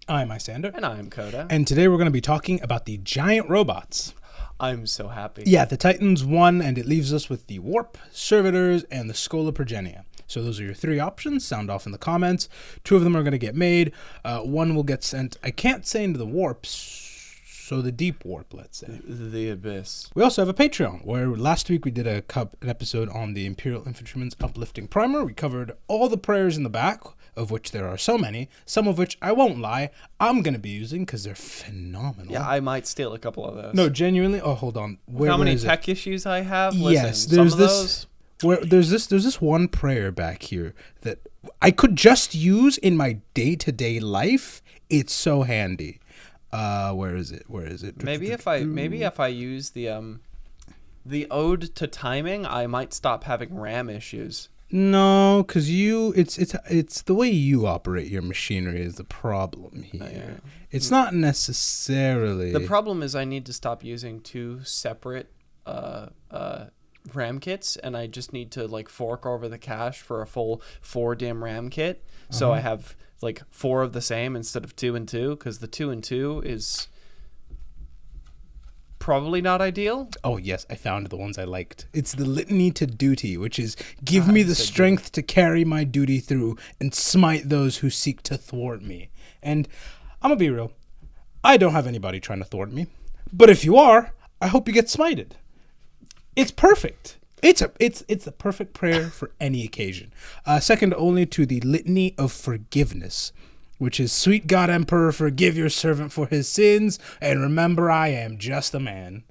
I'm Isyander. And I'm Coda. And today we're going to be talking about the giant robots. I'm so happy. Yeah, the Titans won, and it leaves us with the Warp, Servitors, and the Schola Progenia. So those are your three options. Sound off in the comments. Two of them are going to get made. One will get sent, I can't say into the warps, so the deep warp, let's say. The abyss. We also have a Patreon, where last week we did an episode on the Imperial Infantryman's Uplifting Primer. We covered all the prayers in the back, of which there are so many, some of which, I won't lie, I'm going to be using because they're phenomenal. Yeah, I might steal a couple of those. No, genuinely. Oh, hold on. How many tech issues I have? Yes, Listen, there's this. Where there's this one prayer back here that I could just use in my day-to-day life. It's so handy. Where is it? Maybe if I use the ode to timing, I might stop having RAM issues. No, because it's the way you operate your machinery is the problem here. Oh, yeah. It's not necessarily. The problem is I need to stop using two separate RAM kits, and I just need to like fork over the cache for a full 4 DIMM RAM kit. So I have like 4 of the same instead of 2 and 2, because the 2 and 2 is probably not ideal. Oh yes, I found the ones I liked. It's the litany to duty, which is give me the strength to carry my duty through and smite those who seek to thwart me. And I'm gonna be real, I don't have anybody trying to thwart me, but if you are, I hope you get smited. It's perfect. It's the perfect prayer for any occasion. Second only to the litany of forgiveness, which is, sweet God Emperor, forgive your servant for his sins, and remember I am just a man.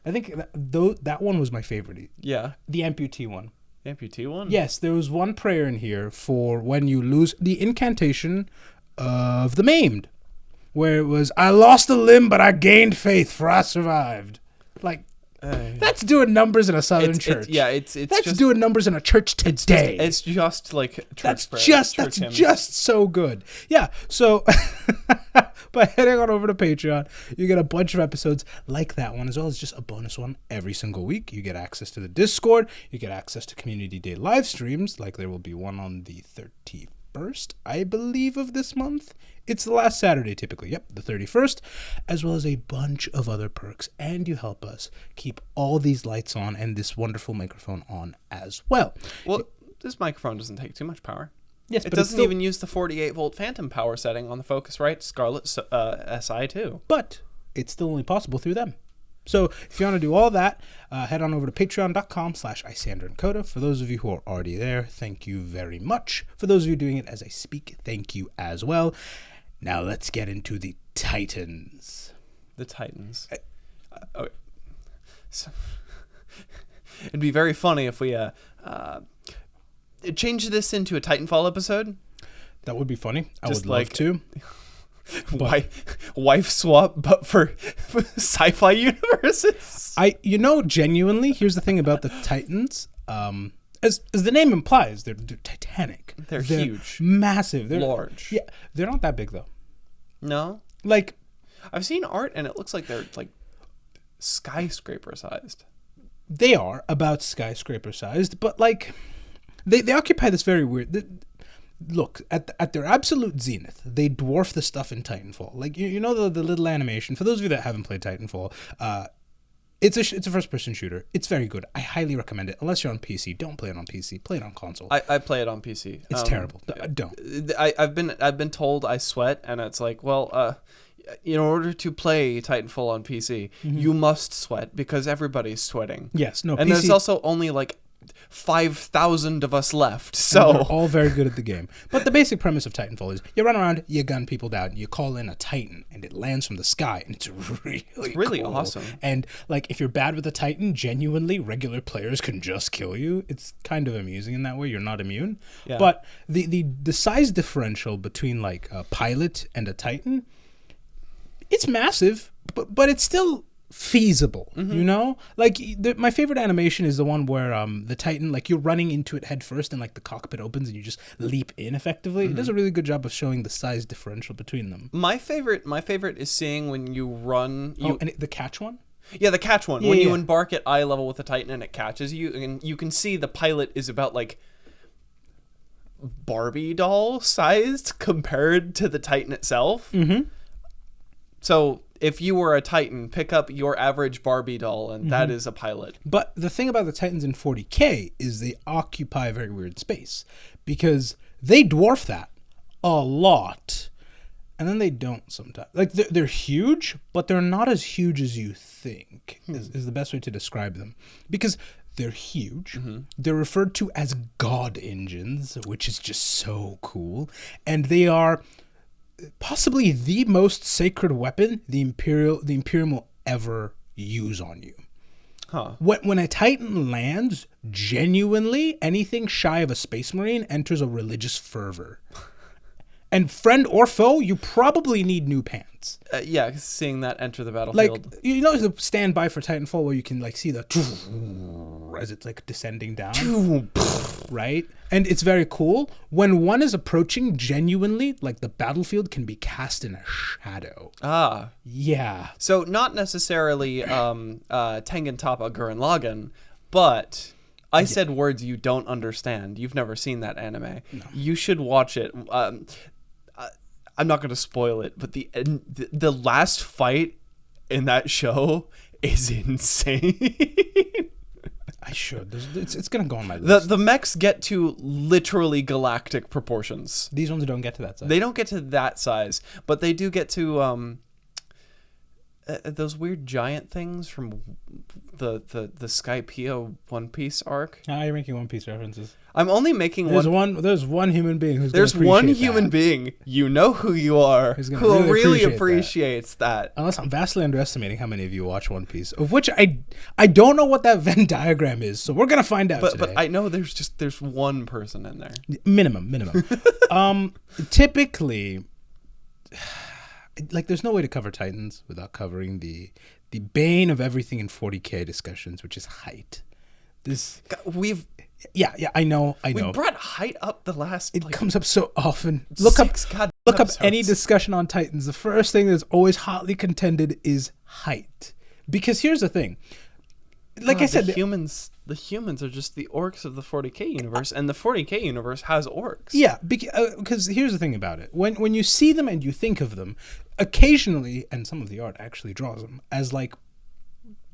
I think that one was my favorite. Yeah. The amputee one. Amputee one? Yes, there was one prayer in here for when you lose the incantation of the maimed, where it was, I lost a limb, but I gained faith, for I survived. Like, that's doing numbers in a southern church. That's just doing numbers in a church today. It's just like church. That's just so good. Yeah. So by heading on over to Patreon, you get a bunch of episodes like that one, as well as just a bonus one every single week. You get access to the Discord. You get access to Community Day live streams, like there will be one on the 31st, I believe, of this month. It's the last Saturday, typically. Yep, the 31st, as well as a bunch of other perks. And you help us keep all these lights on and this wonderful microphone on as well. Well, this microphone doesn't take too much power. Yes, it doesn't even use the 48-volt phantom power setting on the Focusrite Scarlet SI2. But it's still only possible through them. So if you want to do all that, head on over to patreon.com/Isyander and Coda. For those of you who are already there, thank you very much. For those of you doing it as I speak, thank you as well. Now let's get into the Titans. The Titans. Okay. So, it'd be very funny if we change this into a Titanfall episode. That would be funny. I would love to. Wife swap, but for sci-fi universes. Genuinely, here's the thing about the Titans. As the name implies, they're titanic. They're huge, massive. They're large. Yeah, they're not that big though. No, like I've seen art, and it looks like they're like skyscraper sized. They are about skyscraper sized, but like they occupy this very weird. Look, at their absolute zenith, they dwarf the stuff in Titanfall. Like, you know the little animation. For those of you that haven't played Titanfall, it's a first-person shooter. It's very good. I highly recommend it. Unless you're on PC, don't play it on PC. Play it on console. I play it on PC. It's terrible. Don't. I've been told I sweat, and it's like, well, in order to play Titanfall on PC, you must sweat because everybody's sweating. Yes, no. And PC, there's also only like 5,000 of us left, so they're all very good at the game. But the basic premise of Titanfall is you run around, you gun people down, you call in a Titan, and it lands from the sky, and it's really cool. Awesome. And like, if you're bad with a Titan, genuinely, regular players can just kill you. It's kind of amusing in that way. You're not immune. Yeah. But the size differential between like a pilot and a Titan, it's massive, but it's still feasible, you know? Like, my favorite animation is the one where the Titan, like, you're running into it head first and like the cockpit opens and you just leap in effectively. It does a really good job of showing the size differential between them. My favorite is seeing when you run the catch one? Yeah, the catch one. When you embark at eye level with the Titan and it catches you, and you can see the pilot is about like Barbie doll sized compared to the Titan itself. Mm-hmm. So if you were a Titan, pick up your average Barbie doll, and that is a pilot. But the thing about the Titans in 40k is they occupy a very weird space because they dwarf that a lot. And then they don't sometimes. Like, they're huge, but they're not as huge as you think, is the best way to describe them. Because they're huge. They're referred to as god engines, which is just so cool. And they are possibly the most sacred weapon the Imperium will ever use on you. Huh. When a Titan lands, genuinely, anything shy of a Space Marine enters a religious fervor. And friend or foe, you probably need new pants. Yeah, seeing that enter the battlefield. Like, you know the standby for Titanfall where you can like see the as it's like descending down, right? And it's very cool. When one is approaching, genuinely, like the battlefield can be cast in a shadow. Ah. Yeah. So not necessarily Tengen Toppa Gurren Lagann, but I said words you don't understand. You've never seen that anime. No. You should watch it. I'm not going to spoil it, but the last fight in that show is insane. I should. It's going to go on my list. The mechs get to literally galactic proportions. These ones don't get to that size. They don't get to that size, but they do get to those weird giant things from the Skypiea One Piece arc. You're making One Piece references. I'm only making There's one human being who's There's one human being, you know who you are, who really appreciates that. Unless I'm vastly underestimating how many of you watch One Piece, of which I don't know what that Venn diagram is, so we're gonna find out today. But I know there's one person in there. Minimum. Typically, like, there's no way to cover Titans without covering the bane of everything in 40k discussions, which is height. I know. We brought height up the last. It comes up so often. Look up any discussion on Titans. The first thing that's always hotly contended is height, because here's the thing. Like I said, the humans are just the orcs of the 40k universe, and the 40k universe has orcs. Yeah, because here's the thing about it. When you see them and you think of them, occasionally, and some of the art actually draws them as like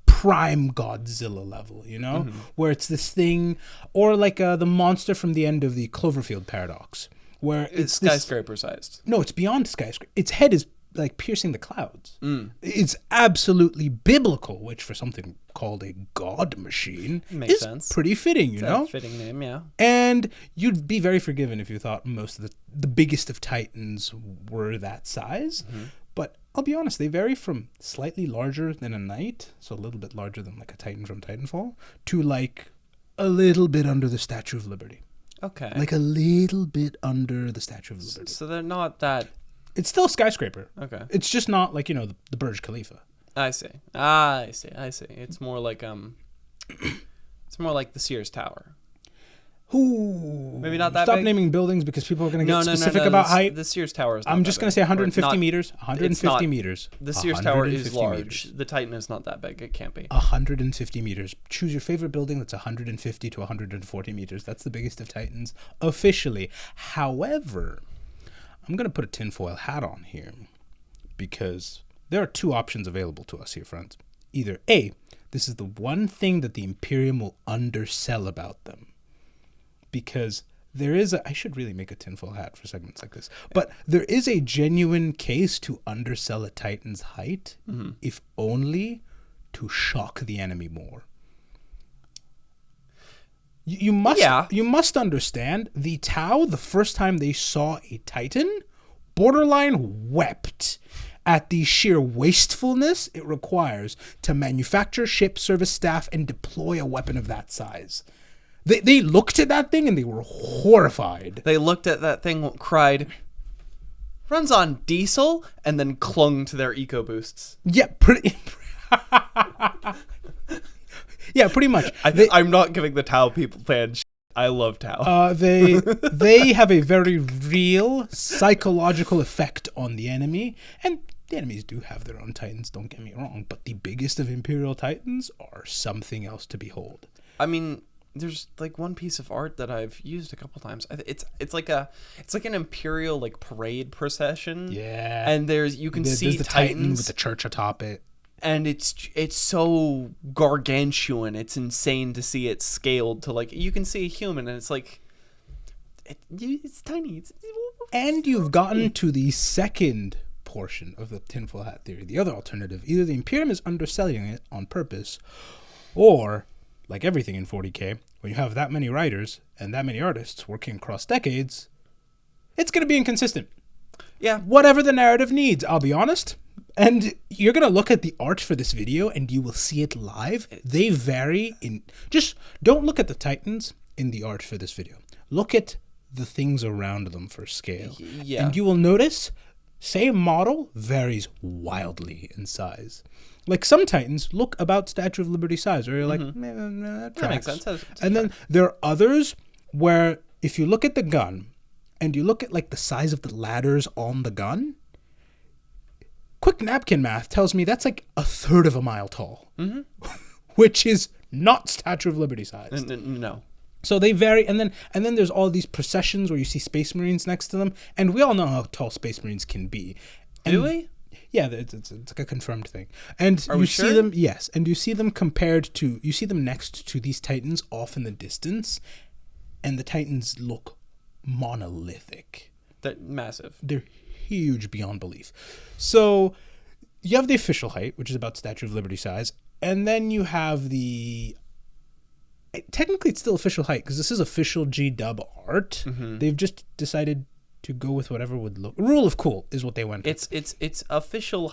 prime Godzilla level, you know, where it's this thing, or like the monster from the end of the Cloverfield paradox, where it's skyscraper sized. No, it's beyond skyscraper. Its head is like piercing the clouds. It's absolutely biblical, which for something called a god machine makes sense. Pretty fitting, you know? Fitting name, yeah. And you'd be very forgiven if you thought most of the biggest of Titans were that size. But I'll be honest, they vary from slightly larger than a knight, so a little bit larger than like a Titan from Titanfall, to like a little bit under the Statue of Liberty. Okay. Like a little bit under the Statue of Liberty. So they're not that... It's still a skyscraper. Okay. It's just not like, you know, the Burj Khalifa. I see. It's more like the Sears Tower. Ooh. Maybe not that Stop big? naming buildings because people are going to get specific about height. The Sears Tower is not I'm just going to say 150 meters. 150 not, meters. The Sears Tower is large. Meters. The Titan is not that big. It can't be. 150 meters. Choose your favorite building that's 150 to 140 meters. That's the biggest of Titans officially. However, I'm going to put a tinfoil hat on here because there are two options available to us here, friends. Either A, this is the one thing that the Imperium will undersell about them. Because there is I should really make a tinfoil hat for segments like this, but there is a genuine case to undersell a Titan's height, if only to shock the enemy more. You must understand, the Tau, the first time they saw a Titan, borderline wept at the sheer wastefulness it requires to manufacture, ship, service staff, and deploy a weapon of that size. They looked at that thing and they were horrified. They looked at that thing, cried, runs on diesel, and then clung to their EcoBoosts. Yeah, pretty much. I'm not giving the Tau people fan shit. I love Tau. They have a very real psychological effect on the enemy, and the enemies do have their own Titans, don't get me wrong, but the biggest of Imperial Titans are something else to behold. I mean, there's like one piece of art that I've used a couple times. It's like an imperial like parade procession. Yeah. And you can see there's the Titans Titan with the church atop it. And it's so gargantuan. It's insane to see it scaled to like you can see a human, and it's like it's tiny. And you've gotten to the second portion of the tinfoil hat theory, the other alternative. Either the Imperium is underselling it on purpose, or, like everything in 40k, when you have that many writers and that many artists working across decades, it's going to be inconsistent. Yeah. Whatever the narrative needs, I'll be honest. And you're going to look at the art for this video and you will see it live. They vary in... Just don't look at the Titans in the art for this video. Look at the things around them for scale. Yeah. And you will notice, same model varies wildly in size. Like some Titans look about Statue of Liberty size, or you're like, that makes sense. And then there are others where if you look at the gun and you look at like the size of the ladders on the gun, quick napkin math tells me that's like a third of a mile tall, which is not Statue of Liberty size. No. So they vary, and then there's all these processions where you see Space Marines next to them, and we all know how tall Space Marines can be. And do we? Yeah, it's like a confirmed thing. And Are you we see sure? them, yes, and you see them you see them next to these Titans off in the distance, and the Titans look monolithic. That massive. They're huge beyond belief. So you have the official height, which is about Statue of Liberty size, and then you have technically it's still official height because this is official G-dub art. They've just decided to go with whatever would look. Rule of cool is what they went with. It's official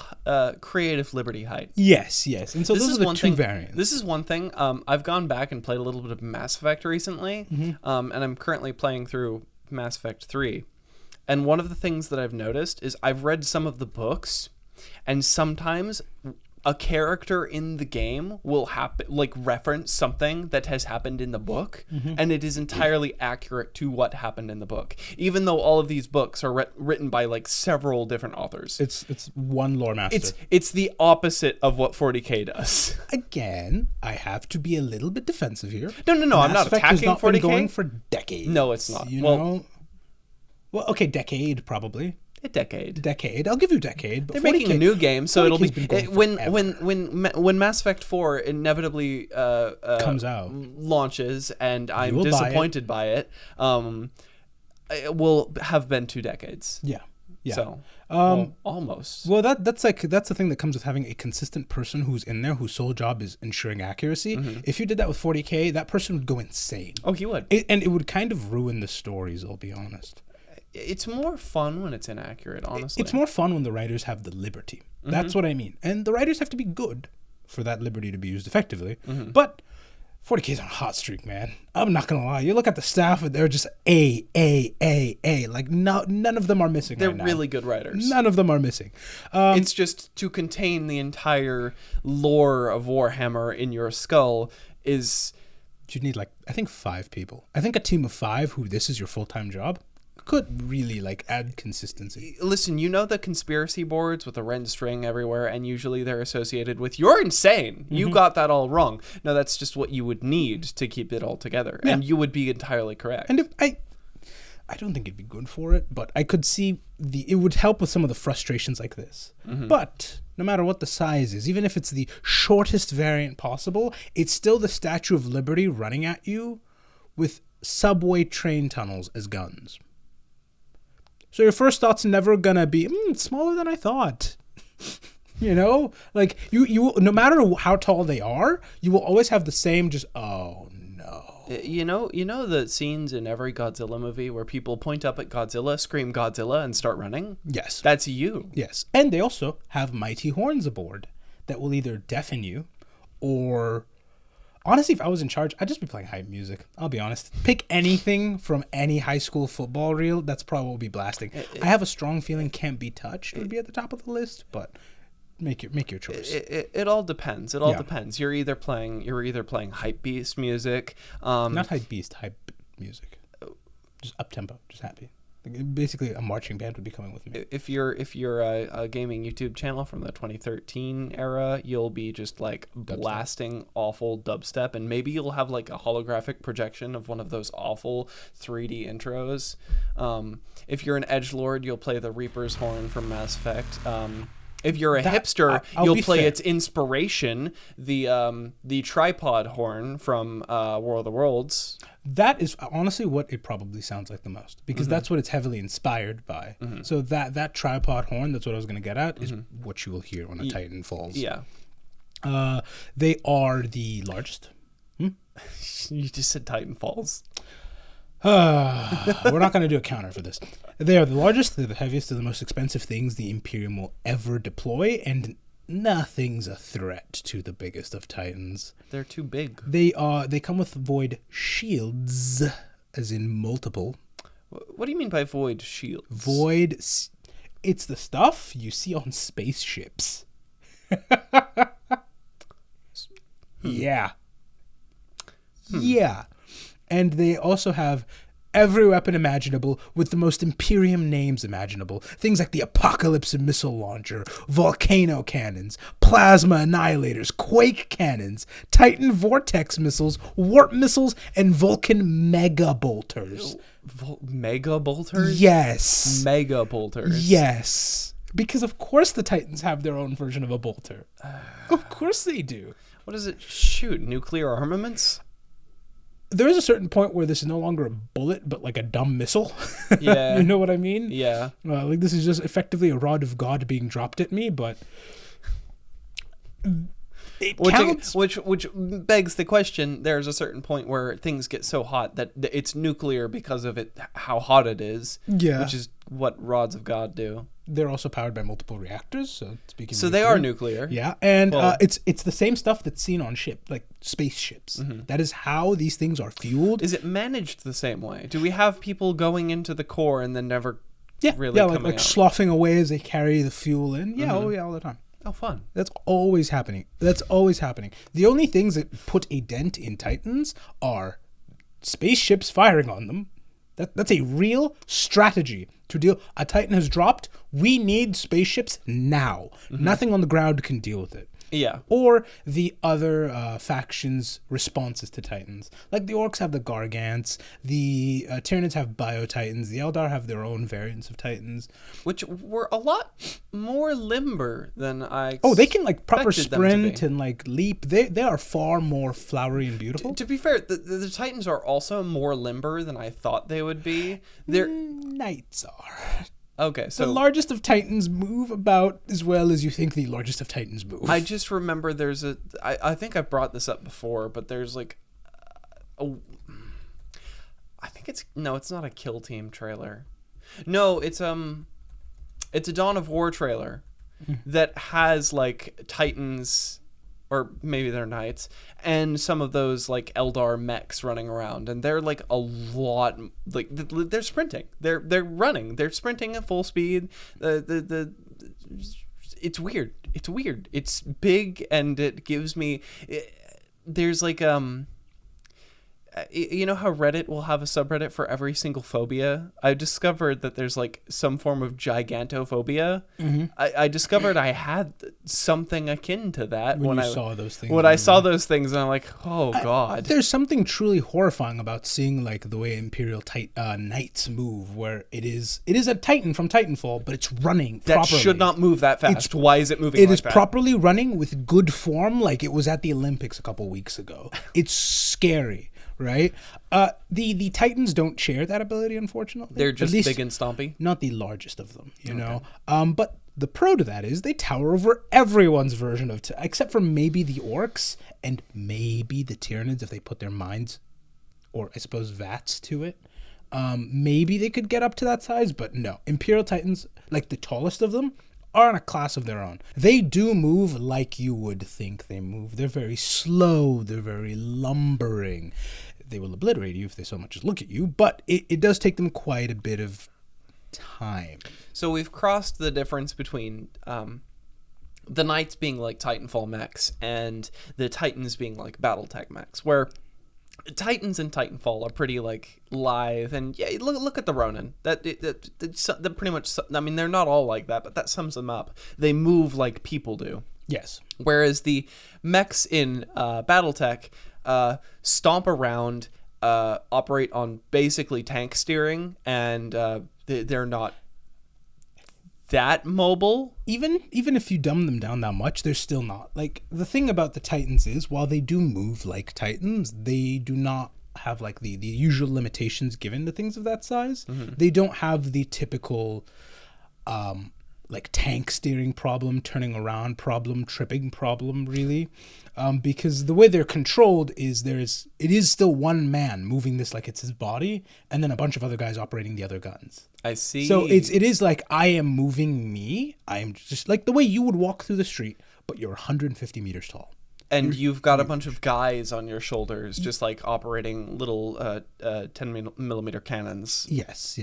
creative liberty height. Yes. And so those are the two variants. This is one thing. I've gone back and played a little bit of Mass Effect recently, and I'm currently playing through Mass Effect 3. And one of the things that I've noticed is I've read some of the books, and sometimes a character in the game will reference something that has happened in the book, and it is entirely accurate to what happened in the book, even though all of these books are written by like several different authors. It's one lore master. It's the opposite of what 40k does. Again, I have to be a little bit defensive here. No, I'm not Effect has attacking not 40k. been going for decades. No, it's not. You know? Well, okay, decade probably. A decade. I'll give you decade. But they're making a new game, so it'll be when Mass Effect 4 inevitably comes out, launches, and I'm disappointed by it. It will have been 2 decades. Yeah. So almost. Well, that's the thing that comes with having a consistent person who's in there whose sole job is ensuring accuracy. If you did that with 40k, that person would go insane. Oh, he would. And it would kind of ruin the stories. I'll be honest. It's more fun when it's inaccurate, honestly. It's more fun when the writers have the liberty. That's what I mean. And the writers have to be good for that liberty to be used effectively. But 40k's on a hot streak, man. I'm not going to lie. You look at the staff and they're just A. Like, none of them are missing They're right now. really good writers. None of them are missing. It's just to contain the entire lore of Warhammer in your skull is... You'd need, I think 5 people. I think a team of 5 who this is your full-time job could really add consistency. Listen, you know the conspiracy boards with the red string everywhere, and usually they're associated with "you're insane, you got that all wrong." No, that's just what you would need to keep it all together, and you would be entirely correct. And I don't think it'd be good for it, but I could see it would help with some of the frustrations like this. But no matter what the size is, even if it's the shortest variant possible, it's still the Statue of Liberty running at you with subway train tunnels as guns. So your first thought's never gonna be, it's smaller than I thought. You know? You no matter how tall they are, you will always have the same oh no. You know the scenes in every Godzilla movie where people point up at Godzilla, scream Godzilla, and start running? Yes. That's you. Yes. And they also have mighty horns aboard that will either deafen you or... Honestly, if I was in charge, I'd just be playing hype music. I'll be honest. Pick anything from any high school football reel. That's probably what we'll be blasting. I have a strong feeling Can't Be Touched would be at the top of the list, but make your choice. It all depends. It all depends. You're either playing hype beast music. Not hype beast, hype music. Just up tempo, just happy. Basically, a marching band would be coming with me. If you're a gaming YouTube channel from the 2013 era, you'll be just like blasting awful dubstep, and maybe you'll have like a holographic projection of one of those awful 3D intros. If you're an edgelord, you'll play the Reaper's horn from Mass Effect. If you're a hipster, you'll play its inspiration, the tripod horn from War of the Worlds. That is honestly what it probably sounds like the most, because that's what it's heavily inspired by. So that tripod horn, that's what I was going to get at, is what you will hear when a Titan falls. Yeah. They are the largest. You just said Titan falls. We're not going to do a counter for this. They are the largest, they're the heaviest, they're the most expensive things the Imperium will ever deploy, and nothing's a threat to the biggest of Titans. They're too big. They come with void shields, as in multiple. What do you mean by void shields? Void, it's the stuff you see on spaceships. Yeah. Yeah. And they also have every weapon imaginable with the most Imperium names imaginable. Things like the Apocalypse Missile Launcher, Volcano Cannons, Plasma Annihilators, Quake Cannons, Titan Vortex Missiles, Warp Missiles, and Vulcan Mega Bolters. Mega Bolters? Yes. Mega Bolters. Yes. Because of course the Titans have their own version of a bolter. Of course they do. What does it shoot? Nuclear armaments? There is a certain point where this is no longer a bullet, but like a dumb missile. Yeah. You know what I mean? Yeah. Like this is just effectively a rod of God being dropped at me, but it counts. Which begs the question, there's a certain point where things get so hot that it's nuclear because of it, how hot it is. Yeah. Which is what rods of God do. They're also powered by multiple reactors, so they are nuclear. Yeah, and it's the same stuff that's seen on spaceships. That is how these things are fueled. Is it managed the same way? Do we have people going into the core and then never really coming like out? sloughing away as they carry the fuel in? Yeah, all the time. Oh, fun. That's always happening. The only things that put a dent in Titans are spaceships firing on them. That's a real strategy to deal. A Titan has dropped. We need spaceships now. Nothing on the ground can deal with it. Yeah. Or the other factions' responses to Titans. Like the Orcs have the Gargants, the Tyranids have Bio-Titans, the Eldar have their own variants of Titans. Which were a lot more limber than I they can like proper expected them to sprint be. and like leap. They are far more flowery and beautiful. To be fair, the Titans are also more limber than I thought they would be. They're Knights are. Okay, so The largest of Titans move about as well as you think the largest of Titans move. I just remember there's I think I brought this up before, but there's like I think it's not a Kill Team trailer. No, it's a Dawn of War trailer that has like Titans, or maybe they're Knights, and some of those like Eldar mechs running around, and they're like a lot, like they're sprinting, they're running, they're sprinting at full speed. It's weird. It's big, and it gives me. There's like you know how Reddit will have a subreddit for every single phobia? I discovered that there's like some form of gigantophobia. I discovered I had something akin to that when I saw those things. When I saw those things, and I'm like, oh god. There's something truly horrifying about seeing like the way Imperial Knights move, where it is a Titan from Titanfall, but it's running That properly. should not move that fast. Why is it moving It like is that? properly running with good form, like it was at the Olympics a couple weeks ago. It's scary. Right? The Titans don't share that ability, unfortunately. They're just At least big and stompy? Not the largest of them, you know? But the pro to that is they tower over everyone's version of... except for maybe the Orcs and maybe the Tyranids if they put their minds, or I suppose VATs to it. Maybe they could get up to that size, but no. Imperial Titans, like the tallest of them, are in a class of their own. They do move like you would think they move. They're very slow. They're very lumbering. They will obliterate you if they so much as look at you, but it does take them quite a bit of time. So we've crossed the difference between the Knights being like Titanfall mechs and the Titans being like Battletech mechs, where Titans in Titanfall are pretty like lithe, and yeah, look at the Ronin. That pretty much. I mean, they're not all like that, but that sums them up. They move like people do. Yes. Whereas the mechs in BattleTech stomp around, operate on basically tank steering, and they're not that mobile. Even if you dumb them down that much, they're still not. Like, the thing about the Titans is, while they do move like Titans, they do not have like the usual limitations given to things of that size. Mm-hmm. They don't have the typical like tank steering problem, turning around problem, tripping problem, really. Because the way they're controlled is it is still one man moving this like it's his body, and then a bunch of other guys operating the other guns. I see. So it is like, I am moving me. I am just like the way you would walk through the street, but you're 150 meters tall. And you've got a bunch of guys on your shoulders, just like operating little 10 millimeter cannons. Yes.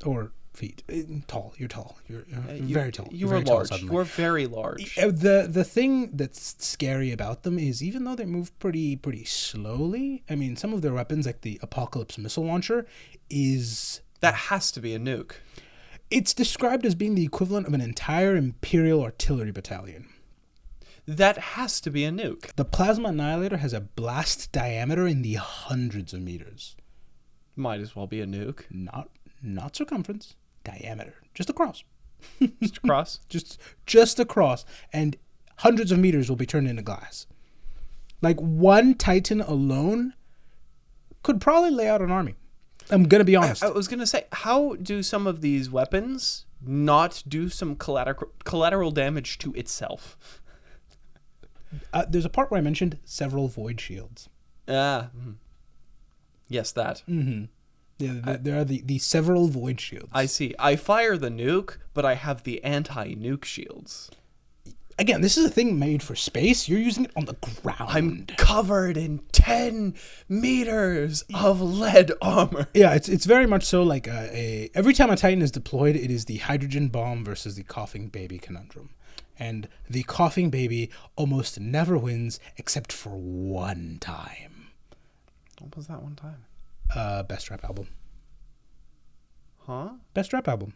Or feet. Tall. You're tall. You're very tall. You are large. You are very large. The thing that's scary about them is, even though they move pretty slowly, I mean, some of their weapons, like the Apocalypse missile launcher, is... That has to be a nuke. It's described as being the equivalent of an entire Imperial artillery battalion. That has to be a nuke. The Plasma Annihilator has a blast diameter in the hundreds of meters. Might as well be a nuke. Not circumference. Diameter, just across. Just across. just across, and hundreds of meters will be turned into glass. Like, one Titan alone could probably lay out an army. I'm gonna be honest. I was gonna say, how do some of these weapons not do some collateral damage to itself? There's a part where I mentioned several void shields. Yes, that. Mm-hmm. Yeah, there are the several void shields. I see. I fire the nuke, but I have the anti-nuke shields. Again, this is a thing made for space. You're using it on the ground. I'm covered in 10 meters of lead armor. Yeah, it's very much so like every time a Titan is deployed, it is the hydrogen bomb versus the coughing baby conundrum. And the coughing baby almost never wins, except for one time. What was that one time? Best rap album. Huh? Best rap album.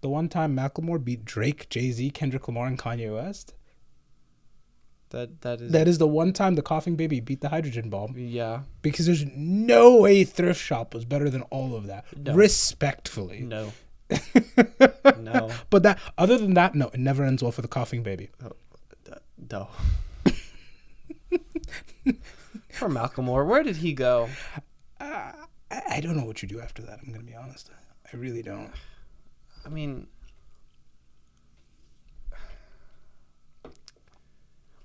The one time Macklemore beat Drake, Jay-Z, Kendrick Lamar, and Kanye West. That is the one time the coughing baby beat the hydrogen bomb. Yeah. Because there's no way Thrift Shop was better than all of that. No. Respectfully. No. No. But that, other than that, no, it never ends well for the coughing baby. No. Poor Macklemore. Where did he go? I don't know what you do after that. I'm going to be honest. I really don't. I mean,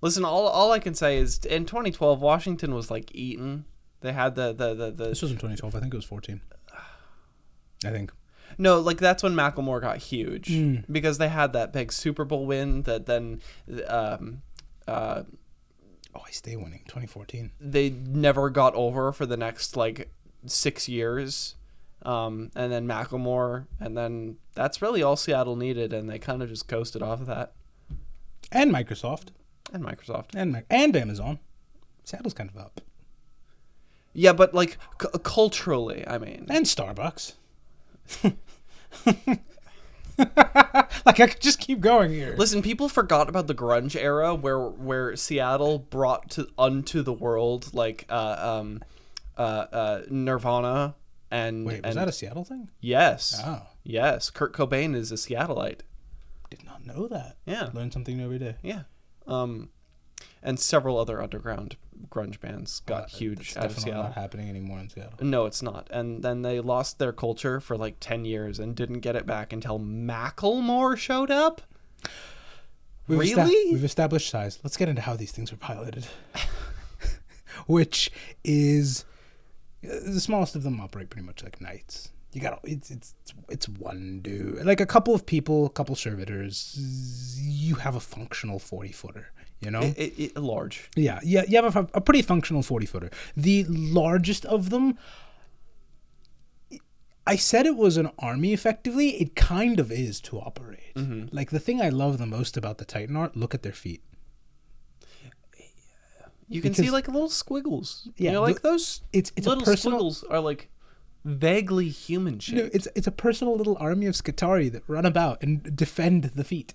listen, all I can say is in 2012, Washington was like eaten. They had the This was in 2012. I think it was 14. I think. No, like that's when Macklemore got huge because they had that big Super Bowl win that then I stay winning 2014. They never got over for the next like 6 years. And then Macklemore, and then that's really all Seattle needed, and they kind of just coasted off of that. And Microsoft. And Amazon. Seattle's kind of up. Yeah, but like culturally, I mean. And Starbucks. Like, I could just keep going here. Listen, people forgot about the grunge era where Seattle brought unto the world like Nirvana. Wait, was that a Seattle thing? Yes. Oh. Yes. Kurt Cobain is a Seattleite. Did not know that. Yeah. Learn something new every day. Yeah. And several other underground grunge bands got huge out of Seattle. Not happening anymore in Seattle. No, it's not. And then they lost their culture for like 10 years and didn't get it back until Macklemore showed up. We've established size. Let's get into how these things are piloted. Which is... The smallest of them operate pretty much like knights. It's one dude, like a couple of people, a couple servitors. You have a functional 40-footer, you know. Large. Yeah. You have a pretty functional 40-footer. The largest of them, I said it was an army. Effectively, it kind of is to operate. Mm-hmm. Like the thing I love the most about the Titan art, look at their feet. You can see like little squiggles. Yeah, you know, like those it's little a personal, squiggles are like vaguely human shaped. it's a personal little army of Skitarii that run about and defend the feet.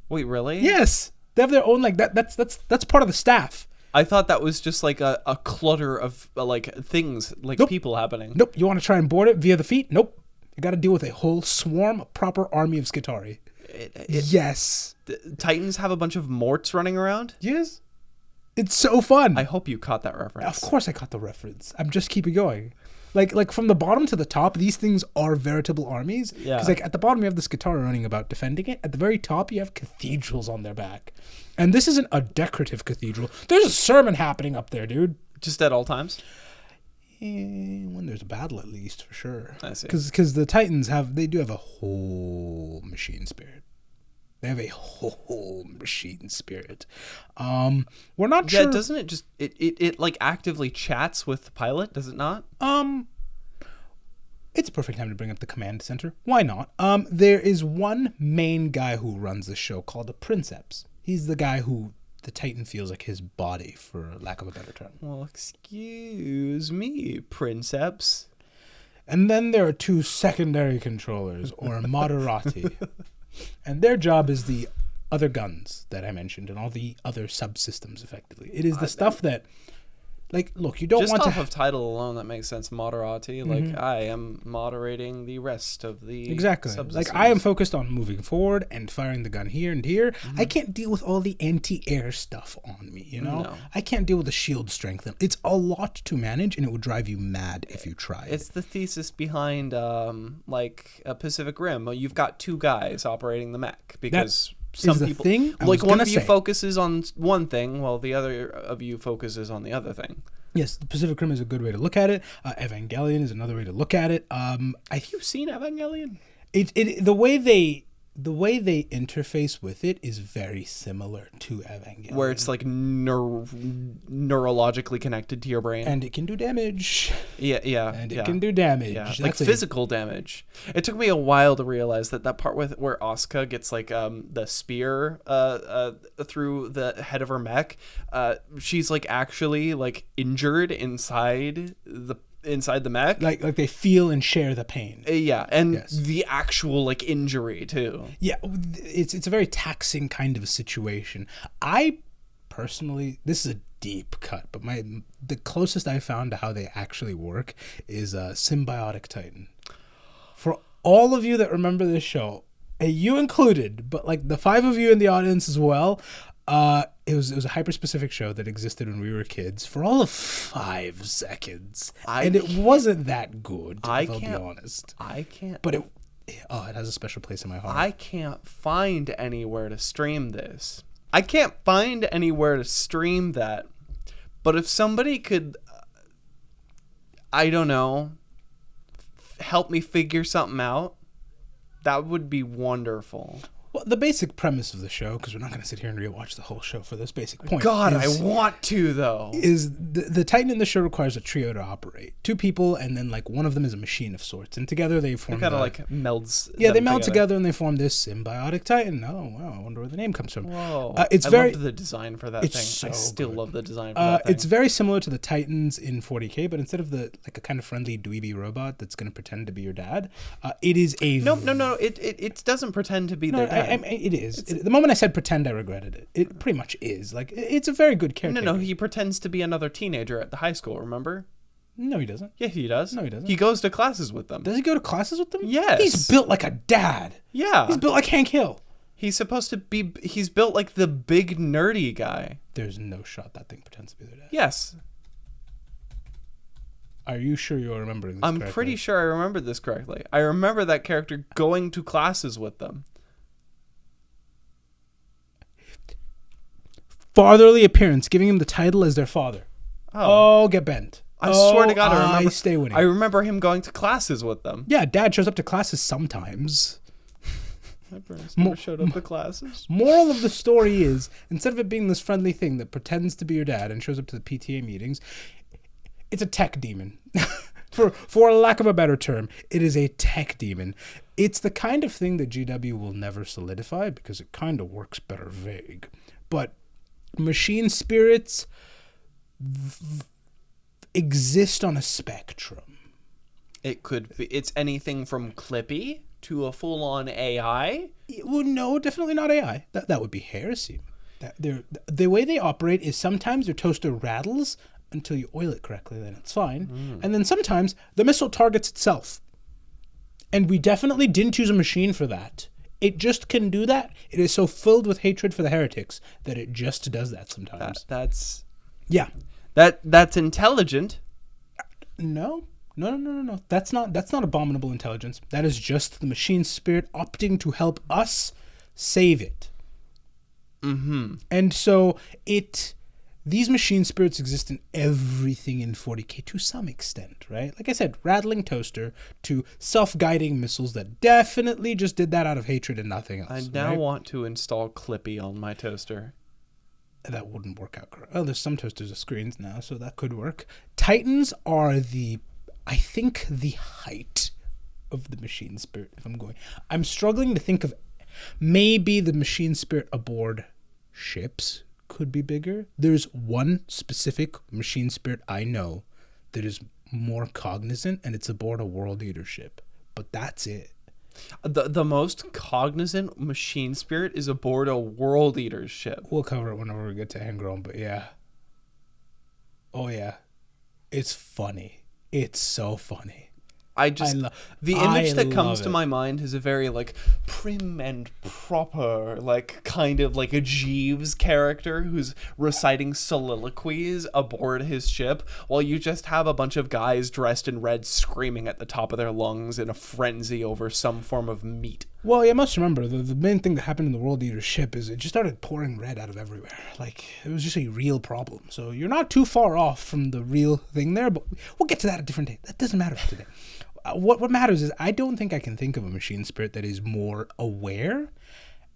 Wait, really? Yes, they have their own like that. That's part of the staff. I thought that was just like a clutter of like things, like people happening. Nope. You want to try and board it via the feet? Nope. You got to deal with a whole swarm, a proper army of Skitarii. Yes. Titans have a bunch of morts running around? Yes. It's so fun. I hope you caught that reference. Of course I caught the reference. I'm just keeping going. Like from the bottom to the top, these things are veritable armies. Yeah. Because like at the bottom you have the Skitarii running about defending it. At the very top you have cathedrals on their back. And this isn't a decorative cathedral. There's a sermon happening up there, dude. Just at all times? When there's a battle, at least, for sure. I see. Because the Titans they do have a whole machine spirit. They have a whole machine spirit. We're not sure. Yeah, doesn't it just it like actively chats with the pilot? Does it not? It's a perfect time to bring up the command center. Why not? There is one main guy who runs the show called a Princeps. He's the guy who the Titan feels like his body, for lack of a better term. Well, excuse me, Princeps. And then there are two secondary controllers, or moderati. And their job is the other guns that I mentioned and all the other subsystems, effectively. It is the stuff that, like, look, you don't just want off to... of title alone, that makes sense. Moderati, like, I am moderating the rest of the Exactly. subsystems. Like, I am focused on moving forward and firing the gun here and here. I can't deal with all the anti-air stuff on me, you know? No. I can't deal with the shield strength. It's a lot to manage, and it would drive you mad if you tried. It's the thesis behind, like, a Pacific Rim. Well, you've got two guys operating the mech, because... Some people, like one of you focuses on one thing, while the other of you focuses on the other thing. Yes, the Pacific Rim is a good way to look at it. Evangelion is another way to look at it. You've seen Evangelion? The way they interface with it is very similar to Evangelion, where it's like neurologically connected to your brain, and it can do damage. Yeah, and it can do damage. Yeah. Like physical damage. It took me a while to realize that part where Asuka gets like the spear through the head of her mech, she's like actually like injured inside the mech, like they feel and share the pain. Yeah, and the actual like injury too. Yeah, it's a very taxing kind of a situation. I personally, this is a deep cut, but the closest I found to how they actually work is a symbiotic Titan. For all of you that remember this show, you included, but like the 5 of you in the audience as well. It was a hyper-specific show that existed when we were kids for all of 5 seconds. And it wasn't that good, if I'll be honest. I can't... But it has a special place in my heart. I can't find anywhere to stream this. I can't find anywhere to stream that. But if somebody could, I don't know, help me figure something out, that would be wonderful. Well, the basic premise of the show, because we're not going to sit here and rewatch the whole show for this basic point. God, I want to, though. Is the Titan in the show requires a trio to operate. 2 people, and then like one of them is a machine of sorts. And together they form... It kind of like melds. Yeah, they meld together and they form this symbiotic Titan. Oh, wow, I wonder where the name comes from. Whoa. I loved the design for that thing. So I still love the design for that thing. It's very similar to the Titans in 40k, but instead of a kind of friendly dweeby robot that's going to pretend to be your dad, it is a... No. It doesn't pretend to be their dad. It is. The moment I said pretend, I regretted it. It pretty much is. Like, it's a very good character. No, he pretends to be another teenager at the high school, remember? No, he doesn't. Yeah, he does. No, he doesn't. He goes to classes with them. Does he go to classes with them? Yes. He's built like a dad. Yeah. He's built like Hank Hill. He's supposed to be... He's built like the big nerdy guy. There's no shot that thing pretends to be their dad. Yes. Are you sure you're remembering this correctly? I'm pretty sure I remembered this correctly. I remember that character going to classes with them. Fatherly appearance, giving him the title as their father. Oh, get bent. I swear to God, I remember. Stay winning. I remember him going to classes with them. Yeah, Dad shows up to classes sometimes. My parents never showed up to classes. Moral of the story is, instead of it being this friendly thing that pretends to be your dad and shows up to the PTA meetings, it's a tech demon. For lack of a better term, it is a tech demon. It's the kind of thing that GW will never solidify because it kind of works better vague. But machine spirits, exist on a spectrum. It could be. It's anything from Clippy to a full-on AI. Well, no, definitely not AI. That would be heresy. The way they operate is sometimes their toaster rattles until you oil it correctly, then it's fine. And then sometimes the missile targets itself. And we definitely didn't use a machine for that. It just can do that. It is so filled with hatred for the heretics that it just does that sometimes. That's intelligent. No. That's not abominable intelligence. That is just the machine spirit opting to help us save it. And so these machine spirits exist in everything in 40k to some extent, right? Like I said, rattling toaster to self-guiding missiles that definitely just did that out of hatred and nothing else. I now want to install Clippy on my toaster. That wouldn't work out correct. Oh, there's some toasters with screens now, so that could work. Titans are I think the height of the machine spirit, I'm struggling to think of, maybe the machine spirit aboard ships could be bigger. There's one specific machine spirit I know that is more cognizant, and it's aboard a world eater ship. But that's it. The most cognizant machine spirit is aboard a world eater ship. We'll cover it whenever we get to Angron, but yeah. Oh yeah. It's funny. It's so funny. The image that comes to my mind is a very like prim and proper, like kind of like a Jeeves character who's reciting soliloquies aboard his ship, while you just have a bunch of guys dressed in red screaming at the top of their lungs in a frenzy over some form of meat. Well, you must remember, the main thing that happened in the World Eater ship is it just started pouring red out of everywhere. Like, it was just a real problem. So you're not too far off from the real thing there, but we'll get to that a different day. That doesn't matter today. What matters is I don't think I can think of a machine spirit that is more aware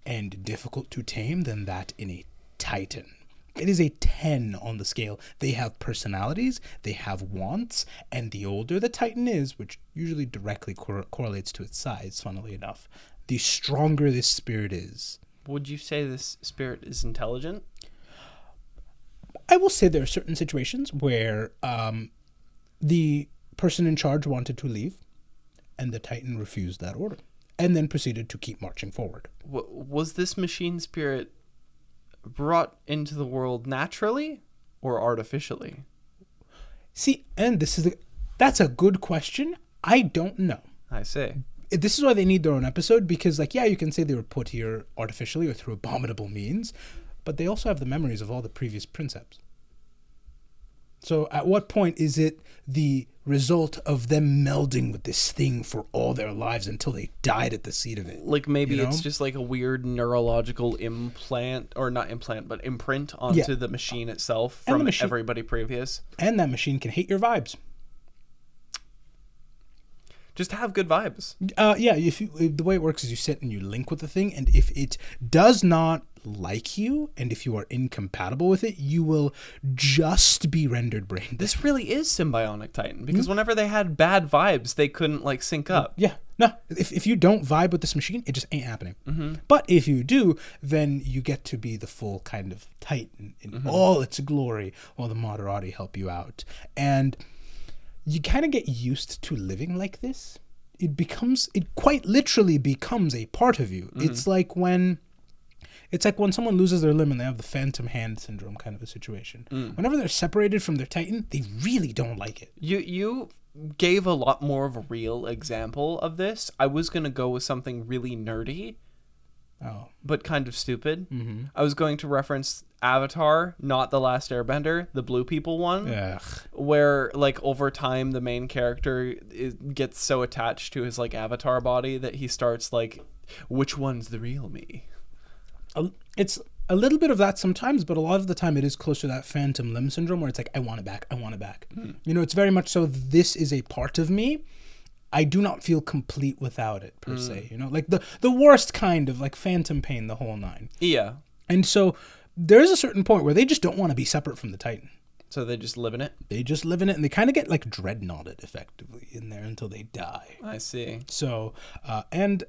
and difficult to tame than that in a Titan. It is a 10 on the scale. They have personalities, they have wants, and the older the Titan is, which usually directly correlates to its size, funnily enough, the stronger this spirit is. Would you say this spirit is intelligent? I will say there are certain situations where the person in charge wanted to leave, and the Titan refused that order, and then proceeded to keep marching forward. Was this machine spirit brought into the world naturally or artificially? See, and that's a good question. I don't know. I see. This is why they need their own episode, because, like, yeah, you can say they were put here artificially or through abominable means, but they also have the memories of all the previous princeps. So at what point is it the result of them melding with this thing for all their lives until they died at the seat of it? Like maybe it's just like a weird neurological implant, or not implant, but imprint onto the machine itself from everybody previous. And that machine can hate your vibes. Just have good vibes. Yeah, the way it works is you sit and you link with the thing, and if it does not like you, and if you are incompatible with it, you will just be rendered brain. This really is Symbionic Titan, because whenever they had bad vibes, they couldn't like sync up. Yeah, no. If you don't vibe with this machine, it just ain't happening. But if you do, then you get to be the full kind of Titan in all its glory, while the Moderati help you out. And you kind of get used to living like this. It quite literally becomes a part of you. It's like when someone loses their limb and they have the phantom hand syndrome kind of a situation. Whenever they're separated from their Titan, they really don't like it. You gave a lot more of a real example of this. I was going to go with something really nerdy, but kind of stupid. I was going to reference Avatar, not The Last Airbender, the blue people one. Ugh. Where like over time the main character gets so attached to his like avatar body that he starts like, which one's the real me? It's a little bit of that sometimes, but a lot of the time it is closer to that phantom limb syndrome where it's like, I want it back. You know, it's very much so, this is a part of me. I do not feel complete without it, per se. You know, like the worst kind of like phantom pain, the whole nine. Yeah. And so there's a certain point where they just don't want to be separate from the Titan. So they just live in it? They just live in it, and they kind of get like dreadnoughted effectively in there until they die. I see. So, and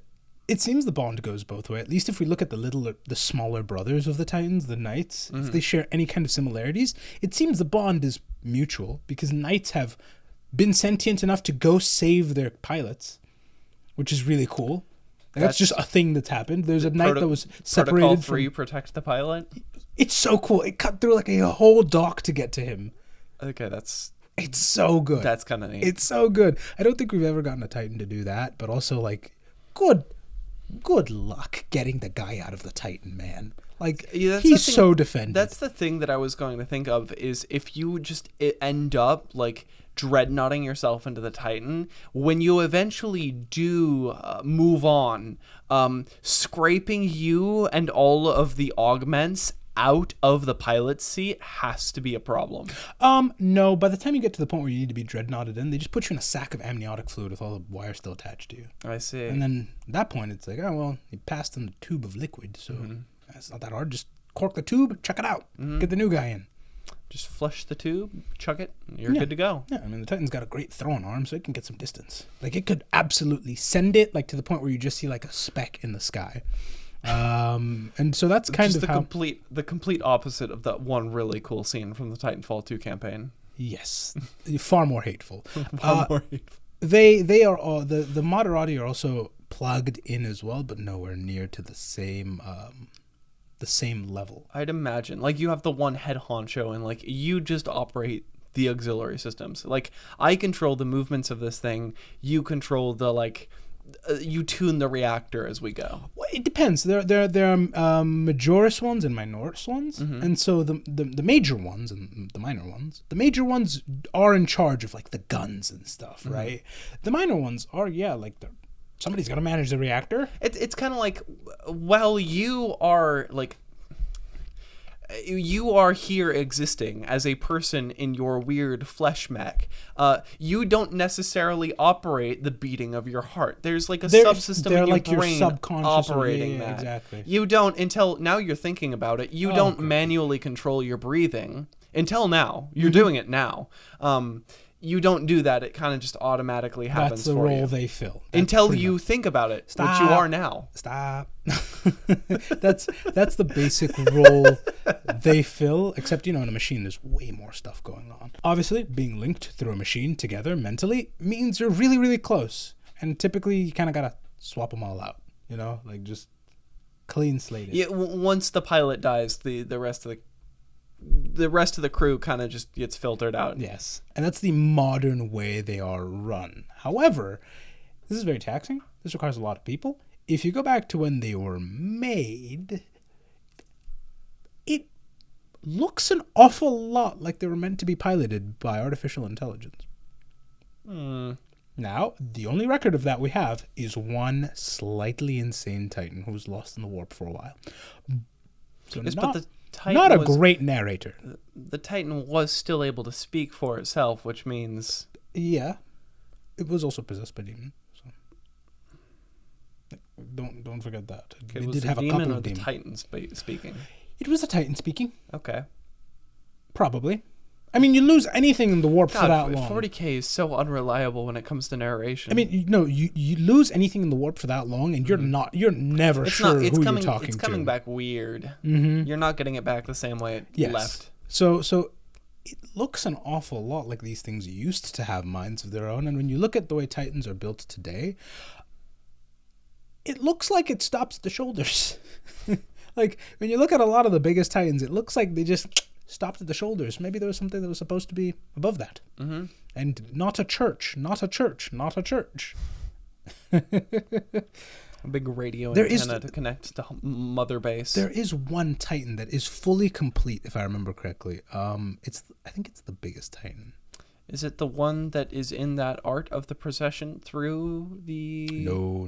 It seems the bond goes both ways. At least if we look at the smaller brothers of the Titans, the Knights, if they share any kind of similarities, it seems the bond is mutual because Knights have been sentient enough to go save their pilots, which is really cool. That's just a thing that's happened. There's a Knight that was separated Protocol 3 protect the pilot. It's so cool. It cut through like a whole dock to get to him. Okay, it's so good. That's kind of neat. It's so good. I don't think we've ever gotten a Titan to do that, but also like good luck getting the guy out of the Titan, man. Like, he's so defended. That's the thing that I was going to think of is if you just end up like dreadnoughting yourself into the Titan, when you eventually do move on, scraping you and all of the augments out of the pilot's seat has to be a problem. No, by the time you get to the point where you need to be dreadnoughted in, they just put you in a sack of amniotic fluid with all the wires still attached to you. I see. And then at that point, it's like, oh, well, you passed in the tube of liquid, so it's not that hard. Just cork the tube, check it out, get the new guy in. Just flush the tube, chuck it, and you're good to go. Yeah, I mean, the Titan's got a great throwing arm, so it can get some distance. Like, it could absolutely send it, like, to the point where you just see, like, a speck in the sky. And so that's kind just of the complete opposite of that one really cool scene from the Titanfall 2 campaign. Yes, far more hateful. Far more hateful. They are all the Moderati are also plugged in as well, but nowhere near to the same level. I'd imagine like you have the one head honcho and like you just operate the auxiliary systems. Like I control the movements of this thing. You control the like. You tune the reactor as we go. Well, it depends. There are Majoris ones and Minoris ones, and so the major ones and the minor ones. The major ones are in charge of like the guns and stuff, right? The minor ones are like somebody's got to manage the reactor. It's kind of like, well, you are like. You are here existing as a person in your weird flesh mech. You don't necessarily operate the beating of your heart. There's like a subsystem in your brain operating that. Exactly. You don't, until now you're thinking about it, you don't manually control your breathing. Until now. You're doing it now. You don't do that. It kind of just automatically happens for you. That's the role they fill. Until you think about it, which you are now. Stop. That's the basic role they fill, except, in a machine there's way more stuff going on. Obviously, being linked through a machine together mentally means you're really, really close. And typically, you kind of got to swap them all out, like just clean slate it. Yeah, once the pilot dies, the rest of the crew kind of just gets filtered out. Yes. And that's the modern way they are run. However, this is very taxing. This requires a lot of people. If you go back to when they were made, it looks an awful lot like they were meant to be piloted by artificial intelligence. Now, the only record of that we have is one slightly insane Titan who was lost in the warp for a while. So not a great narrator. The Titan was still able to speak for itself, which means... Yeah. It was also possessed by demons. So. Don't forget that. Okay, it did have a couple of demons. The Titan speaking? It was a Titan speaking. Okay. Probably. I mean, you lose anything in the warp for that long. 40k is so unreliable when it comes to narration. I mean, you lose anything in the warp for that long, and you're never sure who you're talking to. It's coming back weird. You're not getting it back the same way it left. So it looks an awful lot like these things used to have minds of their own, and when you look at the way Titans are built today, it looks like it stops at the shoulders. Like, when you look at a lot of the biggest Titans, it looks like they just stopped at the shoulders. Maybe there was something that was supposed to be above that. And not a church. A big radio antenna to connect to mother base. There is one Titan that is fully complete, if I remember correctly. I think it's the biggest Titan. Is it the one that is in that art of the procession through the... No.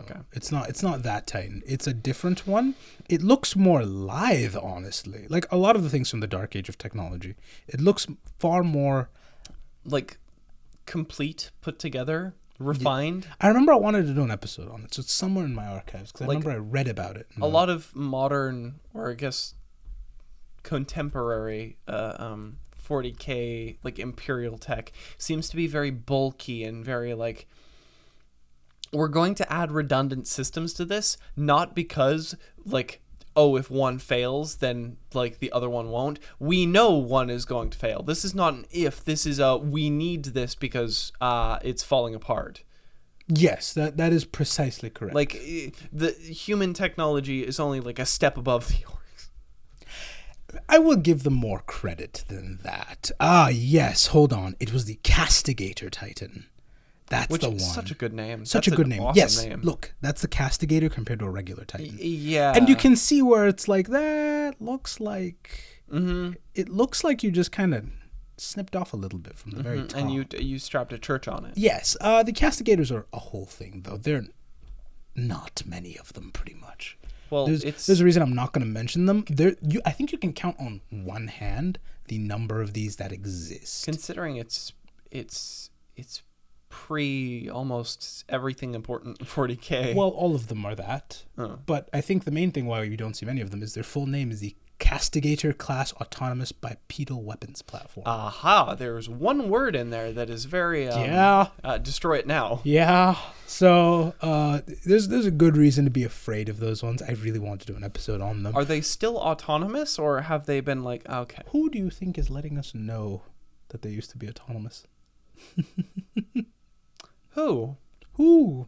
Okay. It's not that Titan. It's a different one. It looks more lithe, honestly. Like a lot of the things from the Dark Age of technology. It looks far more... like complete, put together, refined. I remember I wanted to do an episode on it, so it's somewhere in my archives, because I remember I read about it. A lot of modern, or I guess contemporary 40k like imperial tech seems to be very bulky and very like we're going to add redundant systems to this, not because, like, oh, if one fails, then, like, the other one won't. We know one is going to fail. This is not an if. This is a we need this because it's falling apart. Yes, that is precisely correct. Like, the human technology is only, like, a step above the orcs. I will give them more credit than that. Yes, hold on. It was the Castigator Titan. That's the one. Which is such a good name. Such a good name. Awesome yes, name. Look, that's the Castigator compared to a regular Titan. Yeah. And you can see where it's like, that looks like... Mm-hmm. It looks like you just kind of snipped off a little bit from the very top. And you strapped a church on it. Yes. The Castigators are a whole thing, though. There are not many of them, pretty much. Well, there's a reason I'm not going to mention them. I think you can count on one hand the number of these that exist. Considering it's pre almost everything important in 40k. Well, all of them are that. But I think the main thing why you don't see many of them is their full name is the Castigator-class autonomous bipedal weapons platform. Aha, there's one word in there that is very... destroy it now. Yeah. So there's a good reason to be afraid of those ones. I really want to do an episode on them. Are they still autonomous, or have they been like, okay. Who do you think is letting us know that they used to be autonomous? Who? Who?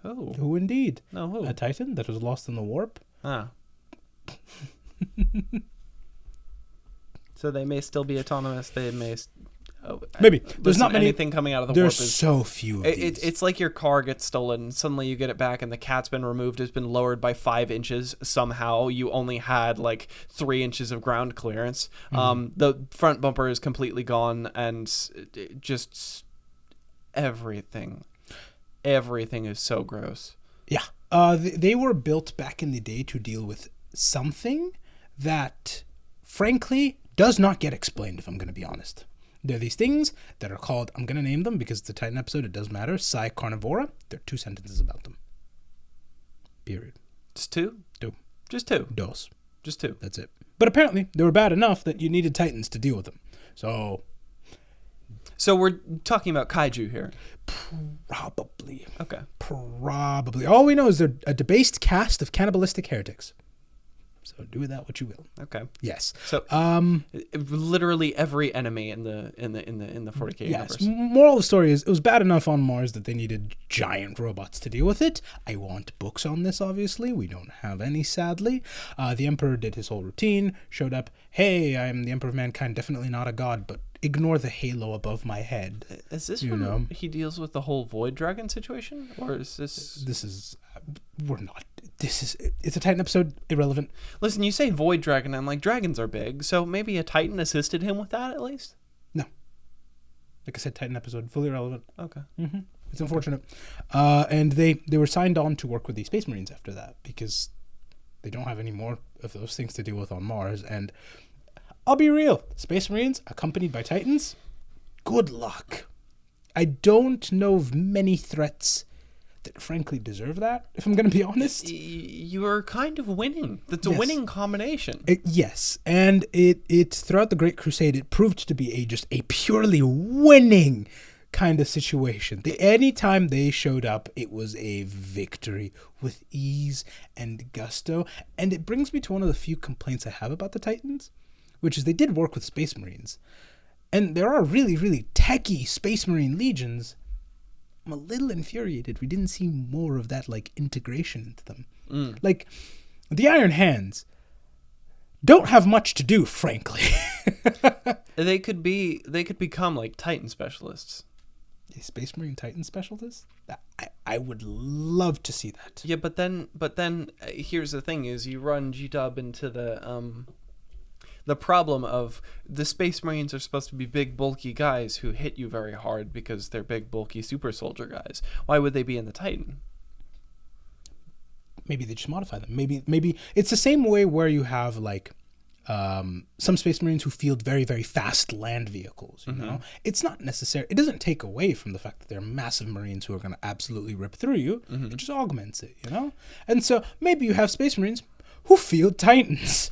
Who? Who indeed? No, who? A Titan that was lost in the warp? Ah. So they may still be autonomous. They may... Maybe. There's not many... Anything coming out of the warp is... There's so few of these. It's like your car gets stolen, and suddenly you get it back, and the cat's been removed, has been lowered by 5 inches. Somehow you only had like 3 inches of ground clearance. The front bumper is completely gone, and just everything is so gross. Yeah. They were built back in the day to deal with something that, frankly, does not get explained, if I'm going to be honest. They're these things that are called, I'm going to name them because it's a Titan episode, it does matter, Psi Carnivora. There are 2 sentences about them. Period. Just 2? 2. Just 2? Dos. Just 2. That's it. But apparently, they were bad enough that you needed Titans to deal with them. So we're talking about kaiju here. Probably. Okay. Probably. All we know is they're a debased cast of cannibalistic heretics. So do with that what you will. Okay. Yes. So literally every enemy in the 40k universe. Yes. Moral of the story is it was bad enough on Mars that they needed giant robots to deal with it. I want books on this, obviously. We don't have any, sadly. The Emperor did his whole routine, showed up, hey, I'm the Emperor of Mankind, definitely not a god, but ignore the halo above my head. Is this when he deals with the whole Void Dragon situation? Or is this... This is... We're not... This is... It's a Titan episode. Irrelevant. Listen, you say Void Dragon, I'm like, dragons are big, so maybe a Titan assisted him with that, at least? No. Like I said, Titan episode, fully irrelevant. Okay. Mm-hmm. It's unfortunate. And they were signed on to work with the Space Marines after that, because they don't have any more of those things to deal with on Mars, and... I'll be real. Space Marines accompanied by Titans, good luck. I don't know of many threats that frankly deserve that, if I'm going to be honest. You're kind of winning. That's a winning combination. Yes, and it throughout the Great Crusade, it proved to be just a purely winning kind of situation. Anytime they showed up, it was a victory with ease and gusto. And it brings me to one of the few complaints I have about the Titans, which is they did work with Space Marines. And there are really, really techie Space Marine legions. I'm a little infuriated we didn't see more of that, like, integration into them. Like, the Iron Hands don't have much to do, frankly. They could become, like, Titan specialists. A Space Marine Titan specialist? I would love to see that. Yeah, but then here's the thing, is you run G-Dub into the problem of the Space Marines are supposed to be big, bulky guys who hit you very hard because they're big, bulky super soldier guys. Why would they be in the Titan? Maybe they just modify them. Maybe it's the same way where you have, like, some Space Marines who field very, very fast land vehicles, you know? It's not necessary. It doesn't take away from the fact that they're massive Marines who are going to absolutely rip through you. It just augments it, you know? And so maybe you have Space Marines who field Titans.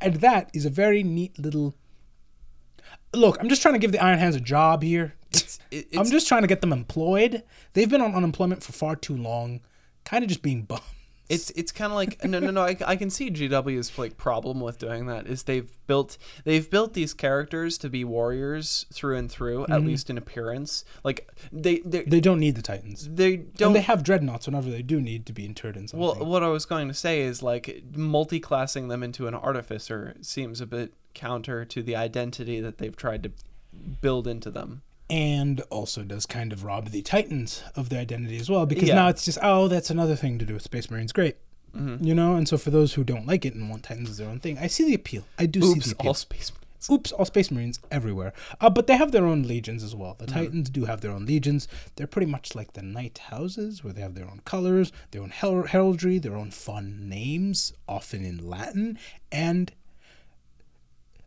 And that is a very neat little... Look, I'm just trying to give the Iron Hands a job here. I'm just trying to get them employed. They've been on unemployment for far too long, kind of just being bums. It's kind of like no. I can see GW's like problem with doing that is they've built these characters to be warriors through and through, at least in appearance. Like they don't need the Titans. They don't. And they have dreadnoughts whenever they do need to be interred in something. Well, what I was going to say is like multi-classing them into an artificer seems a bit counter to the identity that they've tried to build into them. And also does kind of rob the Titans of their identity as well, because now it's just, that's another thing to do with Space Marines. Great. You know, and so for those who don't like it and want Titans as their own thing, I see the appeal. I do see the appeal. All Space Marines. Oops, all Space Marines everywhere. But they have their own legions as well. The Titans do have their own legions. They're pretty much like the Knight houses, where they have their own colors, their own heraldry, their own fun names, often in Latin, and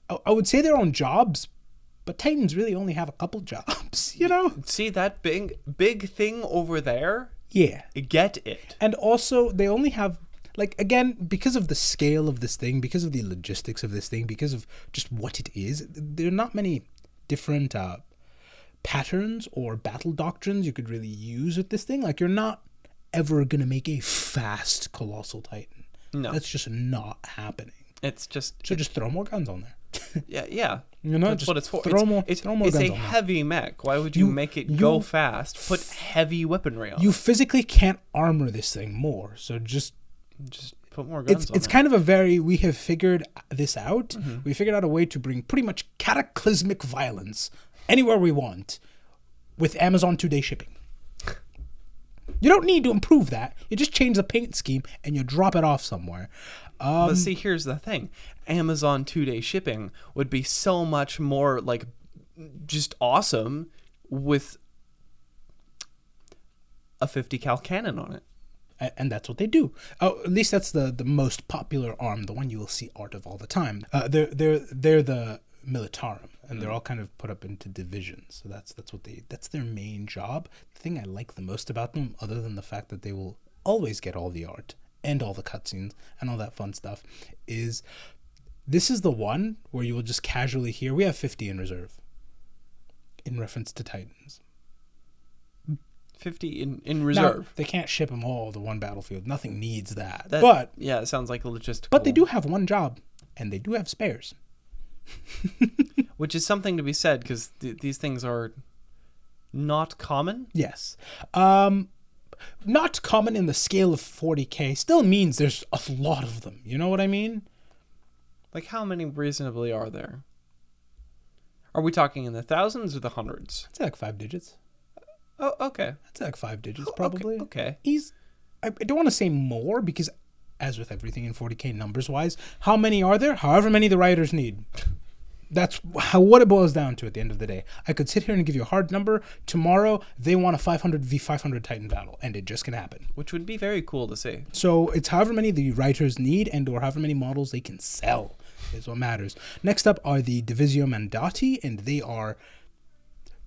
I would say their own jobs. But Titans really only have a couple jobs, you know? See that big thing over there? Yeah. Get it. And also, they only have, like, again, because of the scale of this thing, because of the logistics of this thing, because of just what it is, there are not many different patterns or battle doctrines you could really use with this thing. Like, you're not ever going to make a fast colossal Titan. No. That's just not happening. It's just... So just throw more guns on there. Yeah. You know, that's what it's for. It's a heavy mech. Why would you make it go fast? Put heavy weaponry on. You physically can't armor this thing more, so just put more guns on it's kind of a very... We have figured this out. We figured out a way to bring pretty much cataclysmic violence anywhere we want with Amazon 2-day shipping. You don't need to improve that. You just change the paint scheme and you drop it off somewhere. But see, here's the thing. Amazon 2-day shipping would be so much more, like, just awesome with a 50 cal cannon on it. And that's what they do. At least that's the most popular arm, the one you will see art of all the time. They're the militarum, and they're all kind of put up into divisions. So that's their main job. The thing I like the most about them, other than the fact that they will always get all the art and all the cutscenes and all that fun stuff, is this is the one where you will just casually hear, we have 50 in reserve, in reference to Titans. 50 in reserve. Now, they can't ship them all to one battlefield. Nothing needs that. But yeah, it sounds like a logistical. But they do have one job, and they do have spares. Which is something to be said, because these things are not common. Yes. Not common in the scale of 40k still means there's a lot of them. You know what I mean? Like, how many reasonably are there? Are we talking in the thousands or the hundreds? I'd say like 5 digits. Oh, okay. I'd say like 5 digits, probably. Okay. I don't want to say more, because as with everything in 40k numbers-wise, how many are there? However many the writers need. That's what it boils down to at the end of the day. I could sit here and give you a hard number. Tomorrow, they want a 500 v 500 Titan battle, and it just can happen. Which would be very cool to see. So it's however many the writers need, and or however many models they can sell is what matters. Next up are the Divisio Mandati, and they are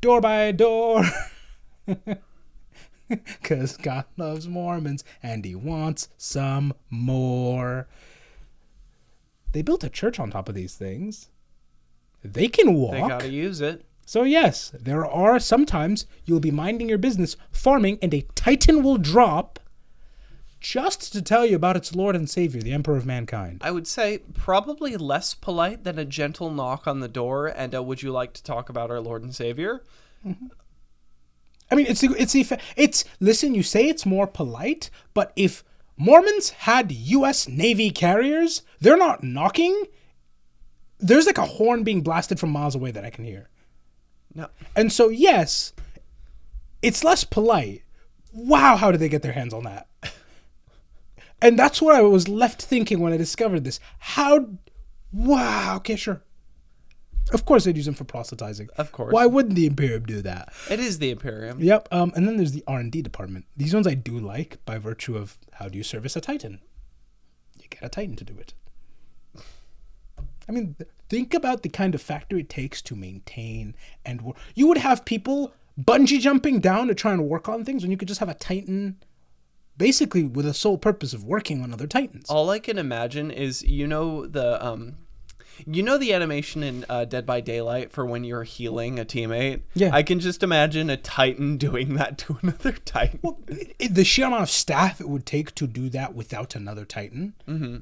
door by door. Because God loves Mormons, and he wants some more. They built a church on top of these things. They can walk. They gotta use it. So yes, there are sometimes you'll be minding your business, farming, and a Titan will drop just to tell you about its Lord and Savior, the Emperor of Mankind. I would say probably less polite than a gentle knock on the door and would you like to talk about our Lord and Savior? Mm-hmm. I mean, it's listen, you say it's more polite, but if Mormons had U.S. Navy carriers, they're not knocking. There's like a horn being blasted from miles away that I can hear. No. And so, yes, it's less polite. Wow, how did they get their hands on that? And that's what I was left thinking when I discovered this. Wow, okay, sure. Of course they'd use them for proselytizing. Of course. Why wouldn't the Imperium do that? It is the Imperium. Yep. And then there's the R&D department. These ones I do like by virtue of how do you service a Titan? You get a Titan to do it. I mean, think about the kind of factor it takes to maintain and work. You would have people bungee jumping down to try and work on things when you could just have a Titan basically with the sole purpose of working on other Titans. All I can imagine is, you know, You know the animation in Dead by Daylight for when you're healing a teammate? Yeah. I can just imagine a Titan doing that to another Titan. Well, the sheer amount of staff it would take to do that without another Titan. Mm-hmm.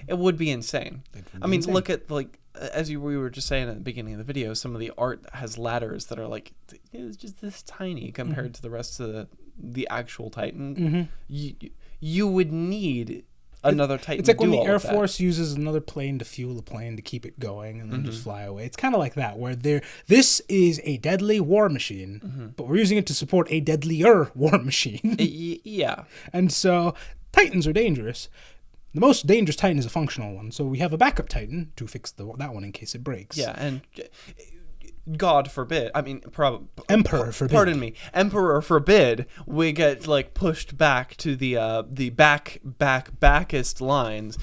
It would be insane. Insane. Look at, like, as we were just saying at the beginning of the video, some of the art has ladders that are like, it's just this tiny compared to the rest of the actual Titan. You would need another Titan. It's like to when do the all Air of that. Force uses another plane to fuel a plane to keep it going and then just fly away. It's kind of like that, where this is a deadly war machine, but we're using it to support a deadlier war machine. Yeah. And so Titans are dangerous. The most dangerous Titan is a functional one, so we have a backup Titan to fix that one in case it breaks. Yeah, and God forbid, Emperor forbid. Pardon me, Emperor forbid we get like pushed back to the backest lines.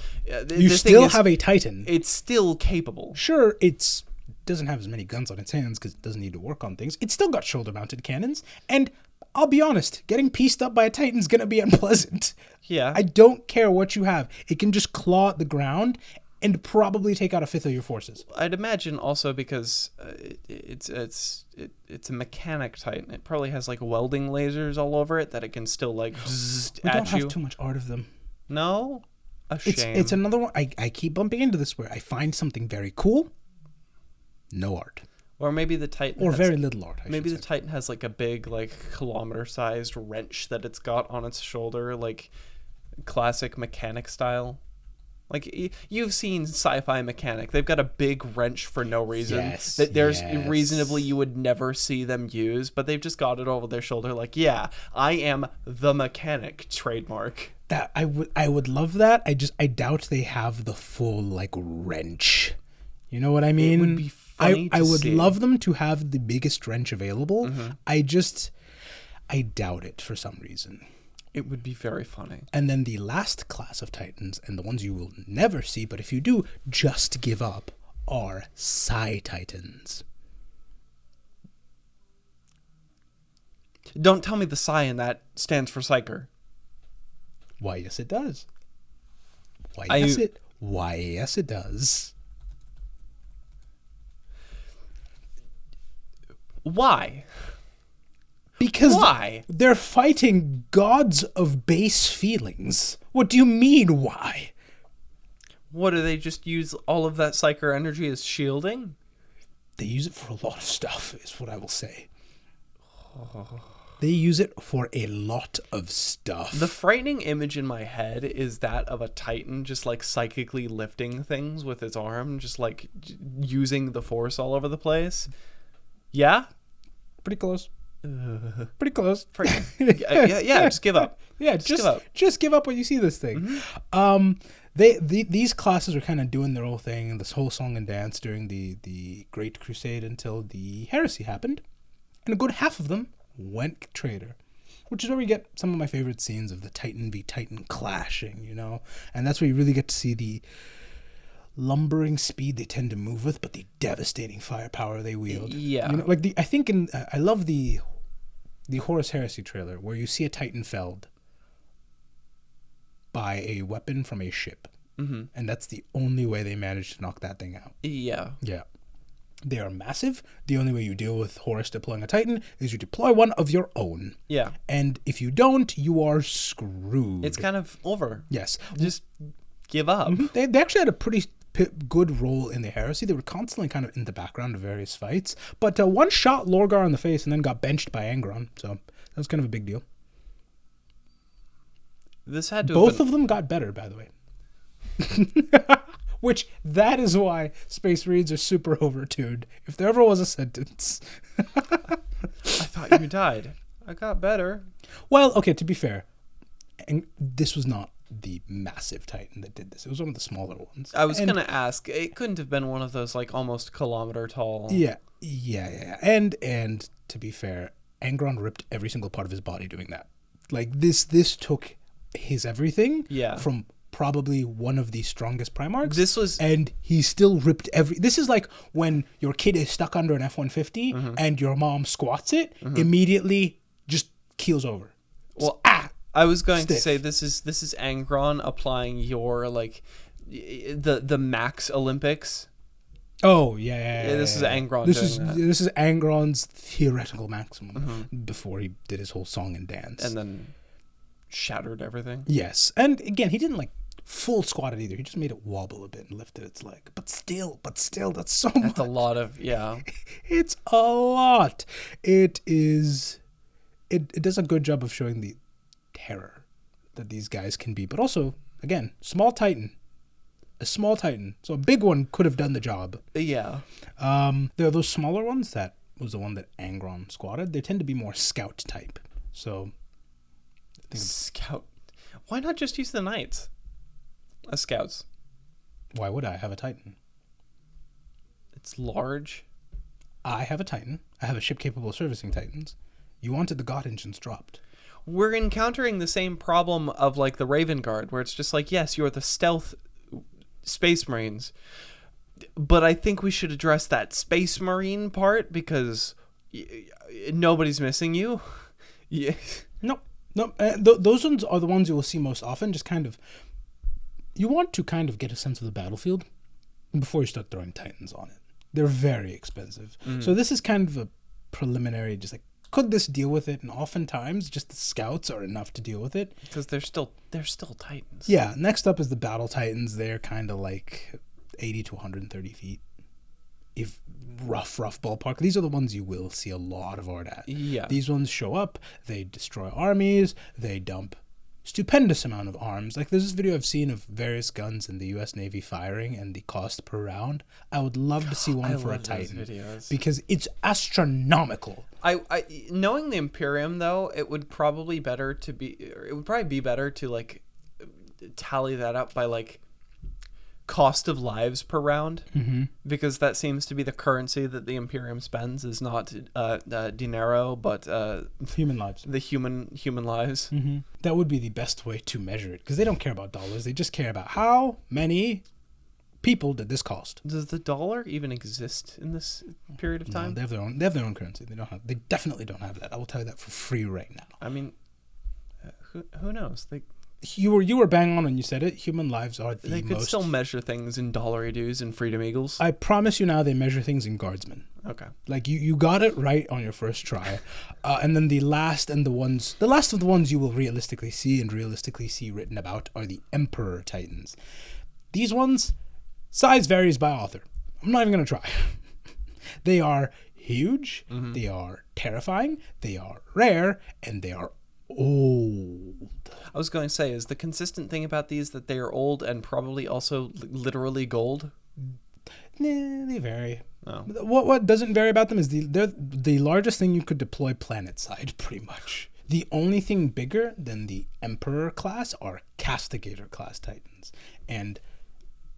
You still have a Titan. It's still capable. Sure, it doesn't have as many guns on its hands because it doesn't need to work on things. It's still got shoulder-mounted cannons, and I'll be honest, getting pieced up by a Titan's gonna be unpleasant. Yeah. I don't care what you have. It can just claw at the ground and probably take out a fifth of your forces. I'd imagine also because it's a mechanic Titan. It probably has like welding lasers all over it that it can still like zzz We at don't you. have too much art of them. No, a shame. It's another one. I keep bumping into this where I find something very cool, no art. Or maybe the Titan Or has, very little art, maybe the say. Titan has like a big like kilometer-sized wrench that it's got on its shoulder, like classic mechanic style. Like you've seen sci-fi mechanic. They've got a big wrench for no reason that there's reasonably you would never see them use, but they've just got it over their shoulder like, yeah, I am the mechanic trademark. That I would love that. I doubt they have the full like wrench. You know what I mean? It would be funny I to would see. love them to have the biggest wrench available. I doubt it for some reason. It would be very funny. And then the last class of Titans, and the ones you will never see, but if you do, just give up, are Psi Titans. Don't tell me the psi in that stands for psyker. Why, yes, it does. Why, yes, it does. Why? Because Why? they're fighting gods of base feelings. What do you mean, why? What, do they just use all of that psyker energy as shielding? They use it for a lot of stuff, is what I will say. They use it for a lot of stuff. The frightening image in my head is that of a Titan just like psychically lifting things with its arm, just like using the force all over the place. Yeah? Pretty close. Pretty close. Yeah, just give up. Yeah, just give up when you see this thing. These classes are kind of doing their own thing, this whole song and dance during the Great Crusade until the Heresy happened, and a good half of them went traitor, which is where we get some of my favorite scenes of the Titan v Titan clashing, you know, and that's where you really get to see the lumbering speed they tend to move with, but the devastating firepower they wield. Yeah, you know, like I love the Horus Heresy trailer where you see a Titan felled by a weapon from a ship. And that's the only way they managed to knock that thing out. Yeah. They are massive. The only way you deal with Horus deploying a Titan is you deploy one of your own. Yeah. And if you don't, you are screwed. It's kind of over. Yes. Just give up. They actually had a pretty good role in the Heresy. They were constantly kind of in the background of various fights. But one shot Lorgar in the face and then got benched by Angron. So that was kind of a big deal. This had to Both of them got better, by the way. Which, that is why Space Marines are super overtuned. If there ever was a sentence. I thought you died. I got better. Well, okay, to be fair, and this was not the massive Titan that did this. It was one of the smaller ones. I was going to ask, it couldn't have been one of those like almost kilometer tall. Yeah. And to be fair, Angron ripped every single part of his body doing that. Like, this took his everything from probably one of the strongest Primarchs. And he still ripped this is like when your kid is stuck under an F-150 and your mom squats it, immediately just keels over. Well, I was going to say this is Angron applying your like the Max Olympics Oh, yeah. This is Angron This doing that. This is Angron's theoretical maximum before he did his whole song and dance. And then shattered everything. Yes. And again, he didn't like full squat it either. He just made it wobble a bit and lifted its leg. But still, that's so much. That's a lot of, yeah. It's a lot. It is... It does a good job of showing the terror that these guys can be. But also, again, small Titan. A small Titan. So a big one could have done the job. Yeah. There are those smaller ones. That was the one that Angron squatted. They tend to be more scout type. So... Scout. Why not just use the knights as scouts? Why would I have a Titan? It's large. I have a Titan. I have a ship capable of servicing Titans. You wanted the God engines dropped. We're encountering the same problem of like the Raven Guard, where it's just like, yes, you're the stealth Space Marines, but I think we should address that Space Marine part because nobody's missing you. Yeah. No. Those ones are the ones you will see most often. Just kind of, you want to kind of get a sense of the battlefield before you start throwing Titans on it. They're very expensive. So this is kind of a preliminary, just like, could this deal with it? And oftentimes, just the scouts are enough to deal with it. Because they're still Titans. Yeah, next up is the Battle Titans. They're kind of like 80 to 130 feet. If rough ballpark. These are the ones you will see a lot of art at. Yeah. These ones show up, they destroy armies, they dump stupendous amount of arms. Like, there's this video I've seen of various guns in the U.S. Navy firing and the cost per round. I would love to see one for a Titan because it's astronomical. I knowing the Imperium though, it would probably be better to like tally that up by like cost of lives per round, because that seems to be the currency that the Imperium spends, is not dinero, but human lives. The human lives. That would be the best way to measure it, because they don't care about dollars. They just care about how many people did this cost. Does the dollar even exist in this period of time? No, they have their own currency. They definitely don't have that. I will tell you that for free right now. I mean, who knows? You were bang on when you said it. Human lives are the most... They could still measure things in dollar dues and freedom eagles. I promise you now, they measure things in guardsmen. Okay. Like, you got it right on your first try. And then the last of the ones you will realistically see written about are the Emperor Titans. These ones, size varies by author. I'm not even going to try. They are huge, they are terrifying, they are rare, and they are old. I was going to say, is the consistent thing about these that they are old and probably also literally gold? Nah, they vary. Oh. What doesn't vary about them is they're the largest thing you could deploy planet side, pretty much. The only thing bigger than the Emperor class are castigator class Titans. And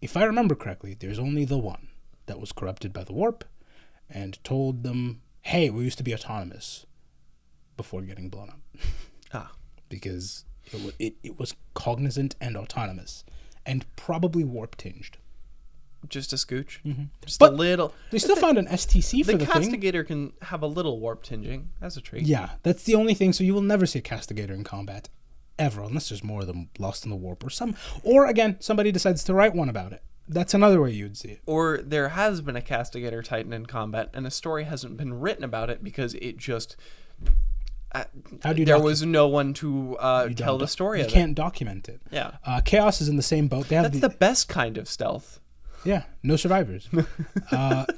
if I remember correctly, there's only the one that was corrupted by the warp and told them, hey, we used to be autonomous, before getting blown up. Because it was cognizant and autonomous and probably warp tinged. Just a scooch? Just But a little. They still found an STC for the thing. The castigator can have a little warp tinging as a trait. Yeah, that's the only thing. So you will never see a castigator in combat ever, unless there's more of them lost in the warp or again, somebody decides to write one about it. That's another way you'd see it. Or there has been a castigator Titan in combat and a story hasn't been written about it because it just... there was no one to tell the story of it. You can't document it. Yeah. Chaos is in the same boat. That's the best kind of stealth. Yeah, no survivors.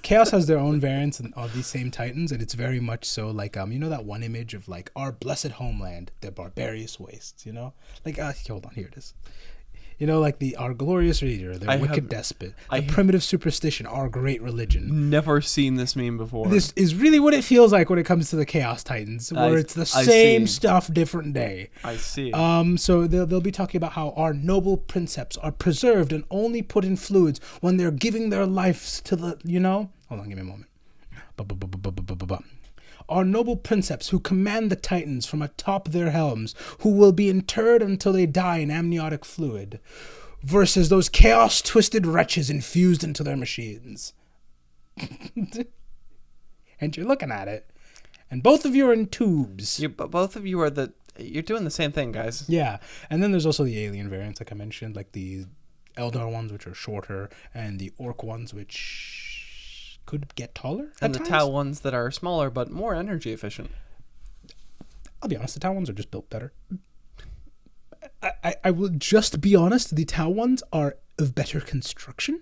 Chaos has their own variants of these same Titans, and it's very much so like, you know that one image of like our blessed homeland, the barbarous wastes, you know? Like, hold on, here it is. You know, like our glorious reader, the wicked despot, the primitive superstition, our great religion. Never seen this meme before. This is really what it feels like when it comes to the Chaos Titans, where it's the same stuff, different day. I see. So they'll be talking about how our noble princeps are preserved and only put in fluids when they're giving their lives to the, you know? Hold on, give me a moment. Our noble princeps who command the Titans from atop their helms, who will be interred until they die in amniotic fluid, versus those chaos-twisted wretches infused into their machines. And you're looking at it, and both of you are in tubes. Both of you are you're doing the same thing, guys. Yeah, and then there's also the alien variants, like I mentioned, like the Eldar ones, which are shorter, and the Orc ones, which... could get taller. And the times. Tau ones that are smaller but more energy efficient. I'll be honest, the Tau ones are just built better. I will just be honest, the Tau ones are of better construction.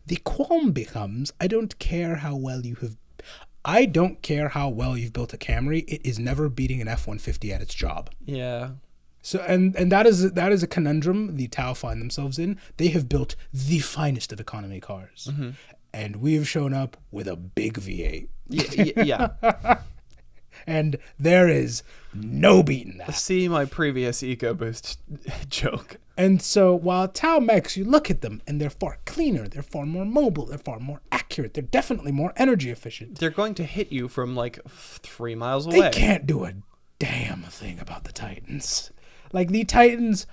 The qualm becomes, I don't care how well you've built a Camry, it is never beating an F-150 at its job. Yeah. So and that is a conundrum the Tau find themselves in. They have built the finest of economy cars. Mm-hmm. And we have shown up with a big V8. Yeah. And there is no beating that. See my previous EcoBoost joke. And so while Tau mechs, you look at them and they're far cleaner, they're far more mobile, they're far more accurate, they're definitely more energy efficient. They're going to hit you from like 3 miles away. They can't do a damn thing about the Titans. Like, the Titans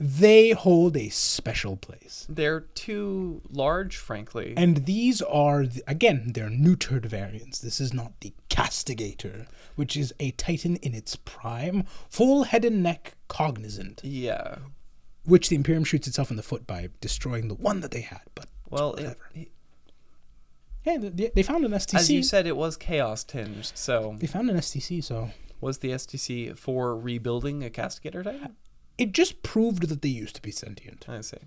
they hold a special place. They're too large, frankly. And these are, again, they're neutered variants. This is not the castigator, which is a Titan in its prime, full head and neck cognizant. Yeah. Which the Imperium shoots itself in the foot by destroying the one that they had. But well, yeah, they found an STC. As you said, it was chaos tinged, so they found an STC. So was the STC for rebuilding a castigator Titan? It just proved that they used to be sentient. I see.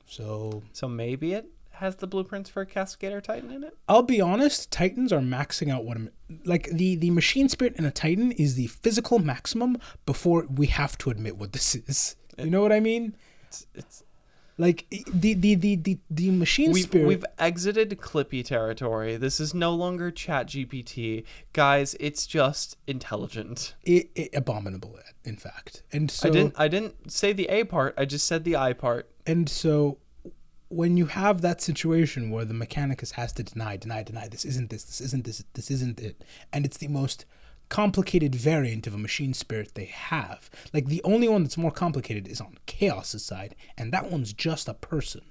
So maybe it has the blueprints for a castigator Titan in it? I'll be honest, Titans are maxing out the machine spirit in a Titan is the physical maximum before we have to admit what this is. You know what I mean? It's like the machine spirit. We've exited Clippy territory. This is no longer ChatGPT, guys. It's just intelligent. Abominable, in fact. And so I didn't say the A part. I just said the I part. And so when you have that situation where the Mechanicus has to deny, this isn't it, and it's the most complicated variant of a machine spirit they have. Like, the only one that's more complicated is on Chaos's side, and that one's just a person.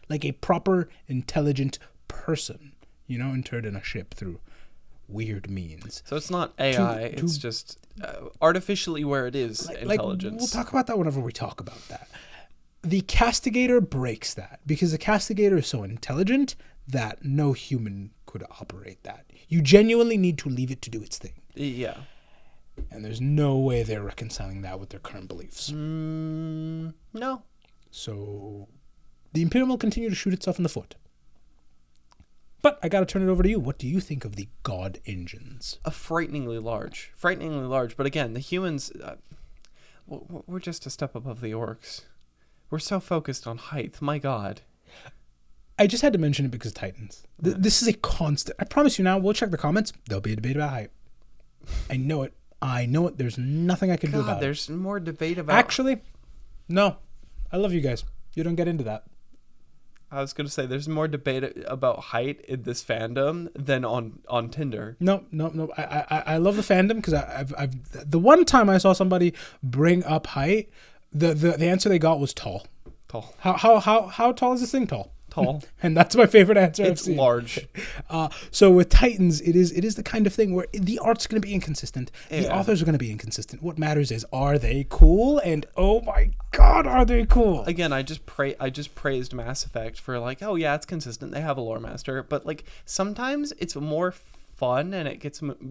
Like a proper, intelligent person, interred in a ship through weird means. So it's not AI, it's just artificially where it is intelligence. We'll talk about that whenever we talk about that. The castigator breaks that, because the castigator is so intelligent that no human could operate that. You genuinely need to leave it to do its thing. Yeah. And there's no way they're reconciling that with their current beliefs. No. So the Imperium will continue to shoot itself in the foot. But I got to turn it over to you. What do you think of the God engines? Frighteningly large. But again, the humans, we're just a step above the orcs. We're so focused on height. My God. I just had to mention it because Titans. This is a constant. I promise you now, we'll check the comments. There'll be a debate about height. I know it. There's nothing I can do about it. There's more debate about... Actually, no. I love you guys. You don't get into that. I was going to say, there's more debate about height in this fandom than on Tinder. No. I love the fandom because I've the one time I saw somebody bring up height, the answer they got was tall. Tall. How tall is this thing? Tall. And that's my favorite answer I've seen. It's large. So with Titans, it is the kind of thing where the art's going to be inconsistent. Yeah. The authors are going to be inconsistent. What matters is, are they cool? And oh my God, are they cool? Again, I just praised Mass Effect for like, oh yeah, it's consistent. They have a lore master, but like sometimes it's more fun and it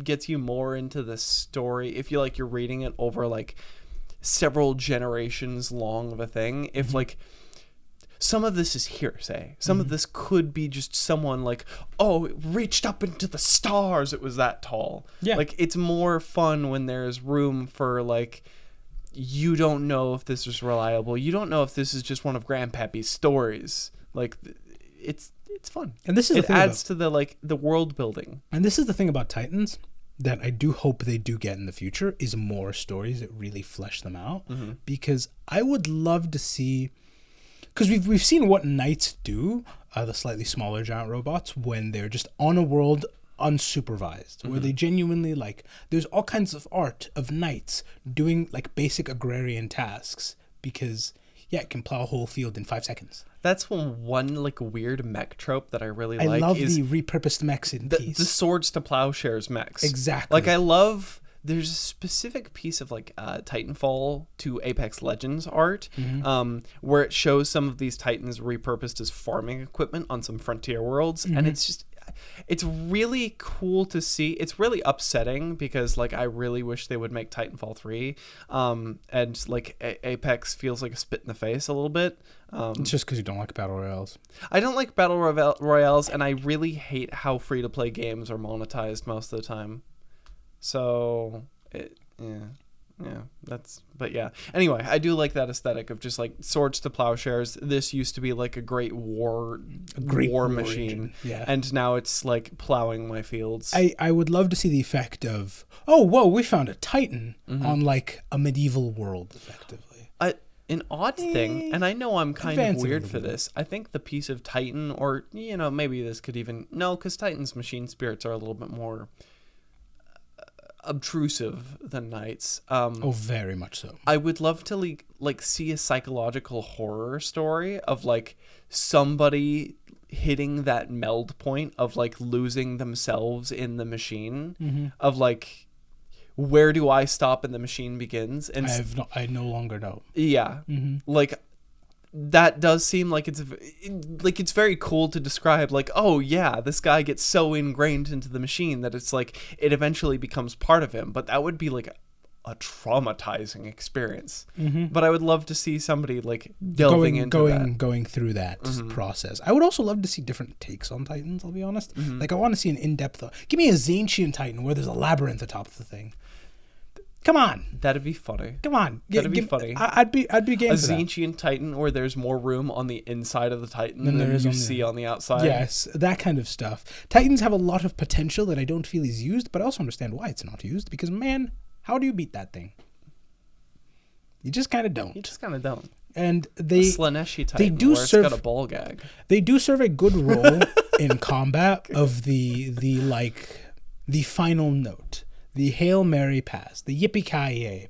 gets you more into the story if you're reading it over like several generations long of a thing. If like some of this is hearsay. Some of this could be just someone like, oh, it reached up into the stars. It was that tall. Yeah. Like, it's more fun when there's room for, like, you don't know if this is reliable. You don't know if this is just one of Grandpappy's stories. Like, it's fun. And this is it adds to the world building. And this is the thing about Titans that I do hope they do get in the future is more stories that really flesh them out. Mm-hmm. Because I would love to see... Because we've seen what knights do, the slightly smaller giant robots, when they're just on a world unsupervised, where they genuinely there's all kinds of art of knights doing basic agrarian tasks because it can plow a whole field in 5 seconds. That's one weird mech trope that I really like. I love the repurposed mechs in the swords to plowshares mechs. Exactly. I love there's a specific piece of like Titanfall to Apex Legends art, where it shows some of these Titans repurposed as farming equipment on some frontier worlds, and it's really cool to see. It's really upsetting because like I really wish they would make Titanfall 3, and like Apex feels like a spit in the face a little bit. It's just because you don't like battle royales. I don't like battle royales, and I really hate how free to play games are monetized most of the time. So but yeah. Anyway, I do like that aesthetic of just like swords to plowshares. This used to be like a great war machine, and now it's like plowing my fields. I would love to see the effect of, oh, whoa, we found a Titan on like a medieval world, effectively. An odd thing, and I know I'm kind of weird for this. I think the piece of Titan, or maybe this could even because Titan's machine spirits are a little bit more obtrusive than knights. Very much so. I would love to like see a psychological horror story of like somebody hitting that meld point of like losing themselves in the machine, of like, where do I stop and the machine begins? And I no longer know. Yeah, like that does seem like it's very cool to describe. Like, oh yeah, this guy gets so ingrained into the machine that it's like it eventually becomes part of him. But that would be like a traumatizing experience. But I would love to see somebody like delving into that. Going through that process. I would also love to see different takes on Titans, I'll be honest. Like, I want to see an in-depth... Give me a Zancian Titan where there's a labyrinth atop of the thing. Come on. That'd be funny. Come on. That'd be funny. I'd be game a for that. Zancian Titan where there's more room on the inside of the Titan than you see on the outside. Yes, that kind of stuff. Titans have a lot of potential that I don't feel is used, but I also understand why it's not used, because, man, how do you beat that thing? You just kind of don't. And they Slaneshi Titan, where it's got a ball gag. They do serve a good role in combat of the final note, the Hail Mary pass, the yippee-ki-yay.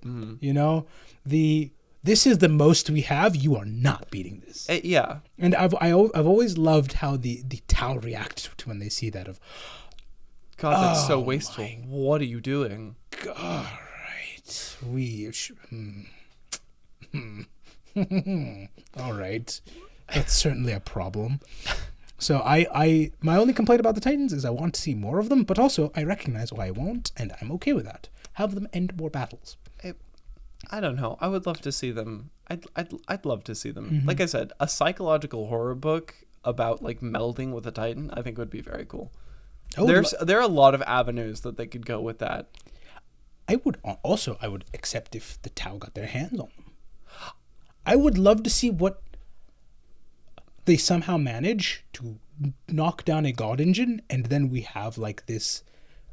This is the most we have. You are not beating this. Yeah. And I've always loved how the Tau react to when they see that of, God, that's so wasteful. What are you doing? All right. All right. That's certainly a problem. So my only complaint about the Titans is I want to see more of them, but also I recognize why I won't, and I'm okay with that. Have them end more battles. I don't know. I would love to see them. I'd love to see them. Like I said, a psychological horror book about like melding with a Titan, I think would be very cool. There are a lot of avenues that they could go with that. I would accept if the Tau got their hands on them. I would love to see what they somehow manage to knock down a god engine, and then we have like this.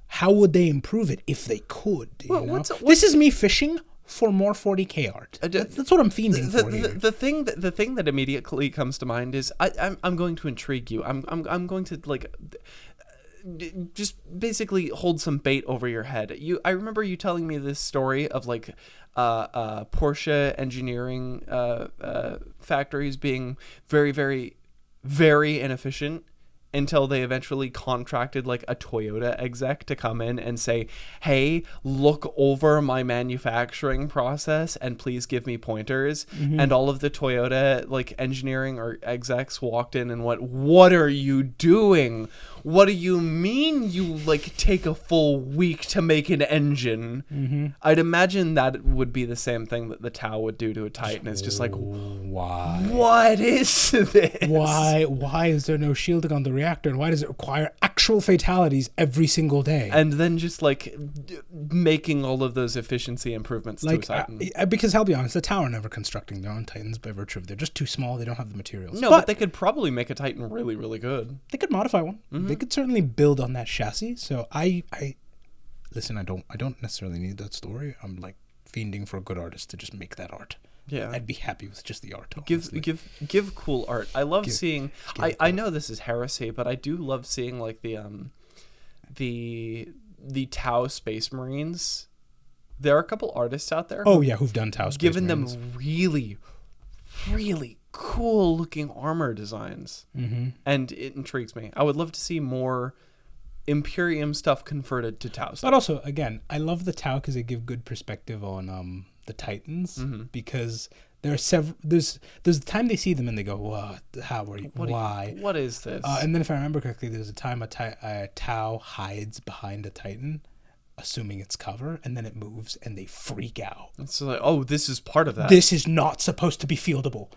How would they improve it if they could? This is me fishing for more 40k art. That's what I'm fiending for here. The thing that immediately comes to mind is I'm going to intrigue you. I'm going to like just basically hold some bait over your head. I remember you telling me this story of like Porsche engineering factories being very, very, very inefficient until they eventually contracted like a Toyota exec to come in and say, hey, look over my manufacturing process and please give me pointers. And all of the Toyota like engineering or execs walked in and went, what are you doing? What do you mean you like take a full week to make an engine? I'd imagine that would be the same thing that the Tau would do to a Titan. It's just like, why? What is this? Why is there no shielding on the reactor, and why does it require actual fatalities every single day? And then just like making all of those efficiency improvements to a Titan. Because I'll be honest, the Tau are never constructing their own Titans by virtue of they're just too small. They don't have the materials. No, but they could probably make a Titan really, really good. They could modify one. They could certainly build on that chassis. So I listen. I don't necessarily need that story. I'm like fiending for a good artist to just make that art. Yeah, I'd be happy with just the art. Give cool art. I love seeing. I know this is heresy, but I do love seeing like the Tau Space Marines. There are a couple artists out there. Who've done Tau Space given Marines. Them really, really cool looking armor designs, and it intrigues me. I would love to see more Imperium stuff converted to Tau stuff. But also, again, I love the Tau because they give good perspective on the Titans, because there are several. There's the time they see them and they go, "What? How are you? Why? What is this?" And then, if I remember correctly, there's a time a Tau hides behind a Titan, assuming it's cover, and then it moves and they freak out. It's like, oh, this is part of that. This is not supposed to be fieldable.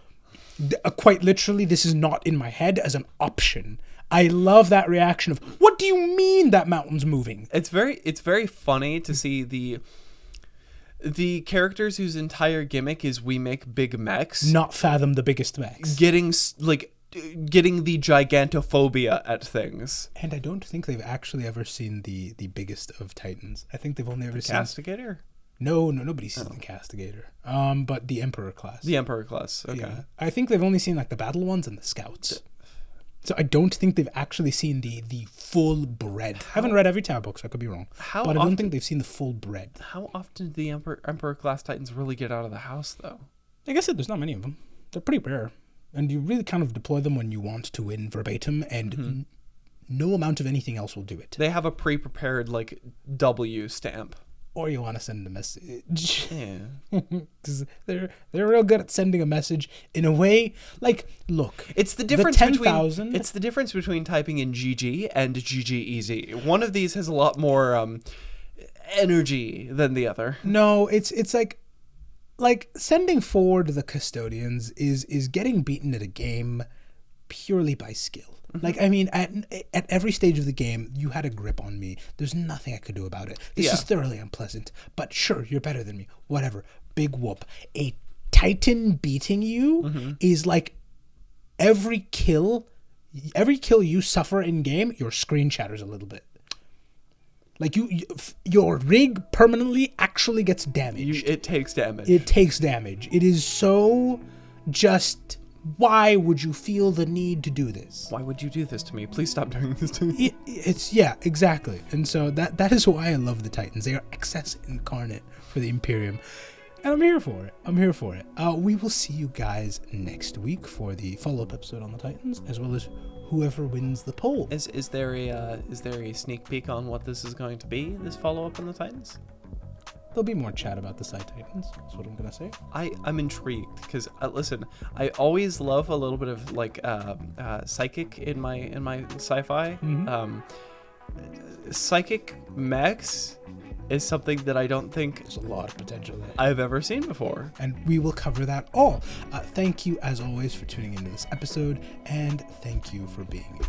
Quite literally, this is not in my head as an option. I love that reaction of, what do you mean that mountain's moving? It's very funny to see the characters whose entire gimmick is we make big mechs Not fathom the biggest mechs. getting the gigantophobia at things. And I don't think they've actually ever seen the biggest of Titans. I think they've only ever seen... Castigator? No, nobody's seen the Castigator. But the Emperor-class. The Emperor-class, okay. Yeah. I think they've only seen like the battle ones and the scouts. So I don't think they've actually seen the full bread. I haven't read every Tau book, so I could be wrong. But I don't think they've seen the full bread. How often do the Emperor-class Titans really get out of the house, though? Like I said, there's not many of them. They're pretty rare. And you really kind of deploy them when you want to win verbatim, and no amount of anything else will do it. They have a pre-prepared, like, W stamp. Or you want to send a message. Yeah. Because they're real good at sending a message in a way, like, look. It's the difference the between it's the difference between typing in GG and GGEZ. One of these has a lot more energy than the other. No, it's like sending forward the custodians is getting beaten at a game purely by skill. Like, I mean, at every stage of the game, you had a grip on me. There's nothing I could do about it. This is thoroughly unpleasant. But sure, you're better than me. Whatever. Big whoop. A Titan beating you is like every kill you suffer in game, your screen shatters a little bit. Like your rig permanently actually gets damaged. It takes damage. It takes damage. It is so just... Why would you feel the need to do this? Why would you do this to me? Please stop doing this to me. Yeah, exactly. And so that is why I love the Titans. They are excess incarnate for the Imperium. And I'm here for it. We will see you guys next week for the follow-up episode on the Titans, as well as whoever wins the poll. Is there a sneak peek on what this is going to be, this follow-up on the Titans? There'll be more chat about the Side Titans. That's what I'm gonna say. I'm intrigued because listen, I always love a little bit of like psychic in my sci-fi. Psychic mechs is something that I don't think there's a lot of potential there I've ever seen before, and we will cover that all. Thank you as always for tuning into this episode, and thank you for being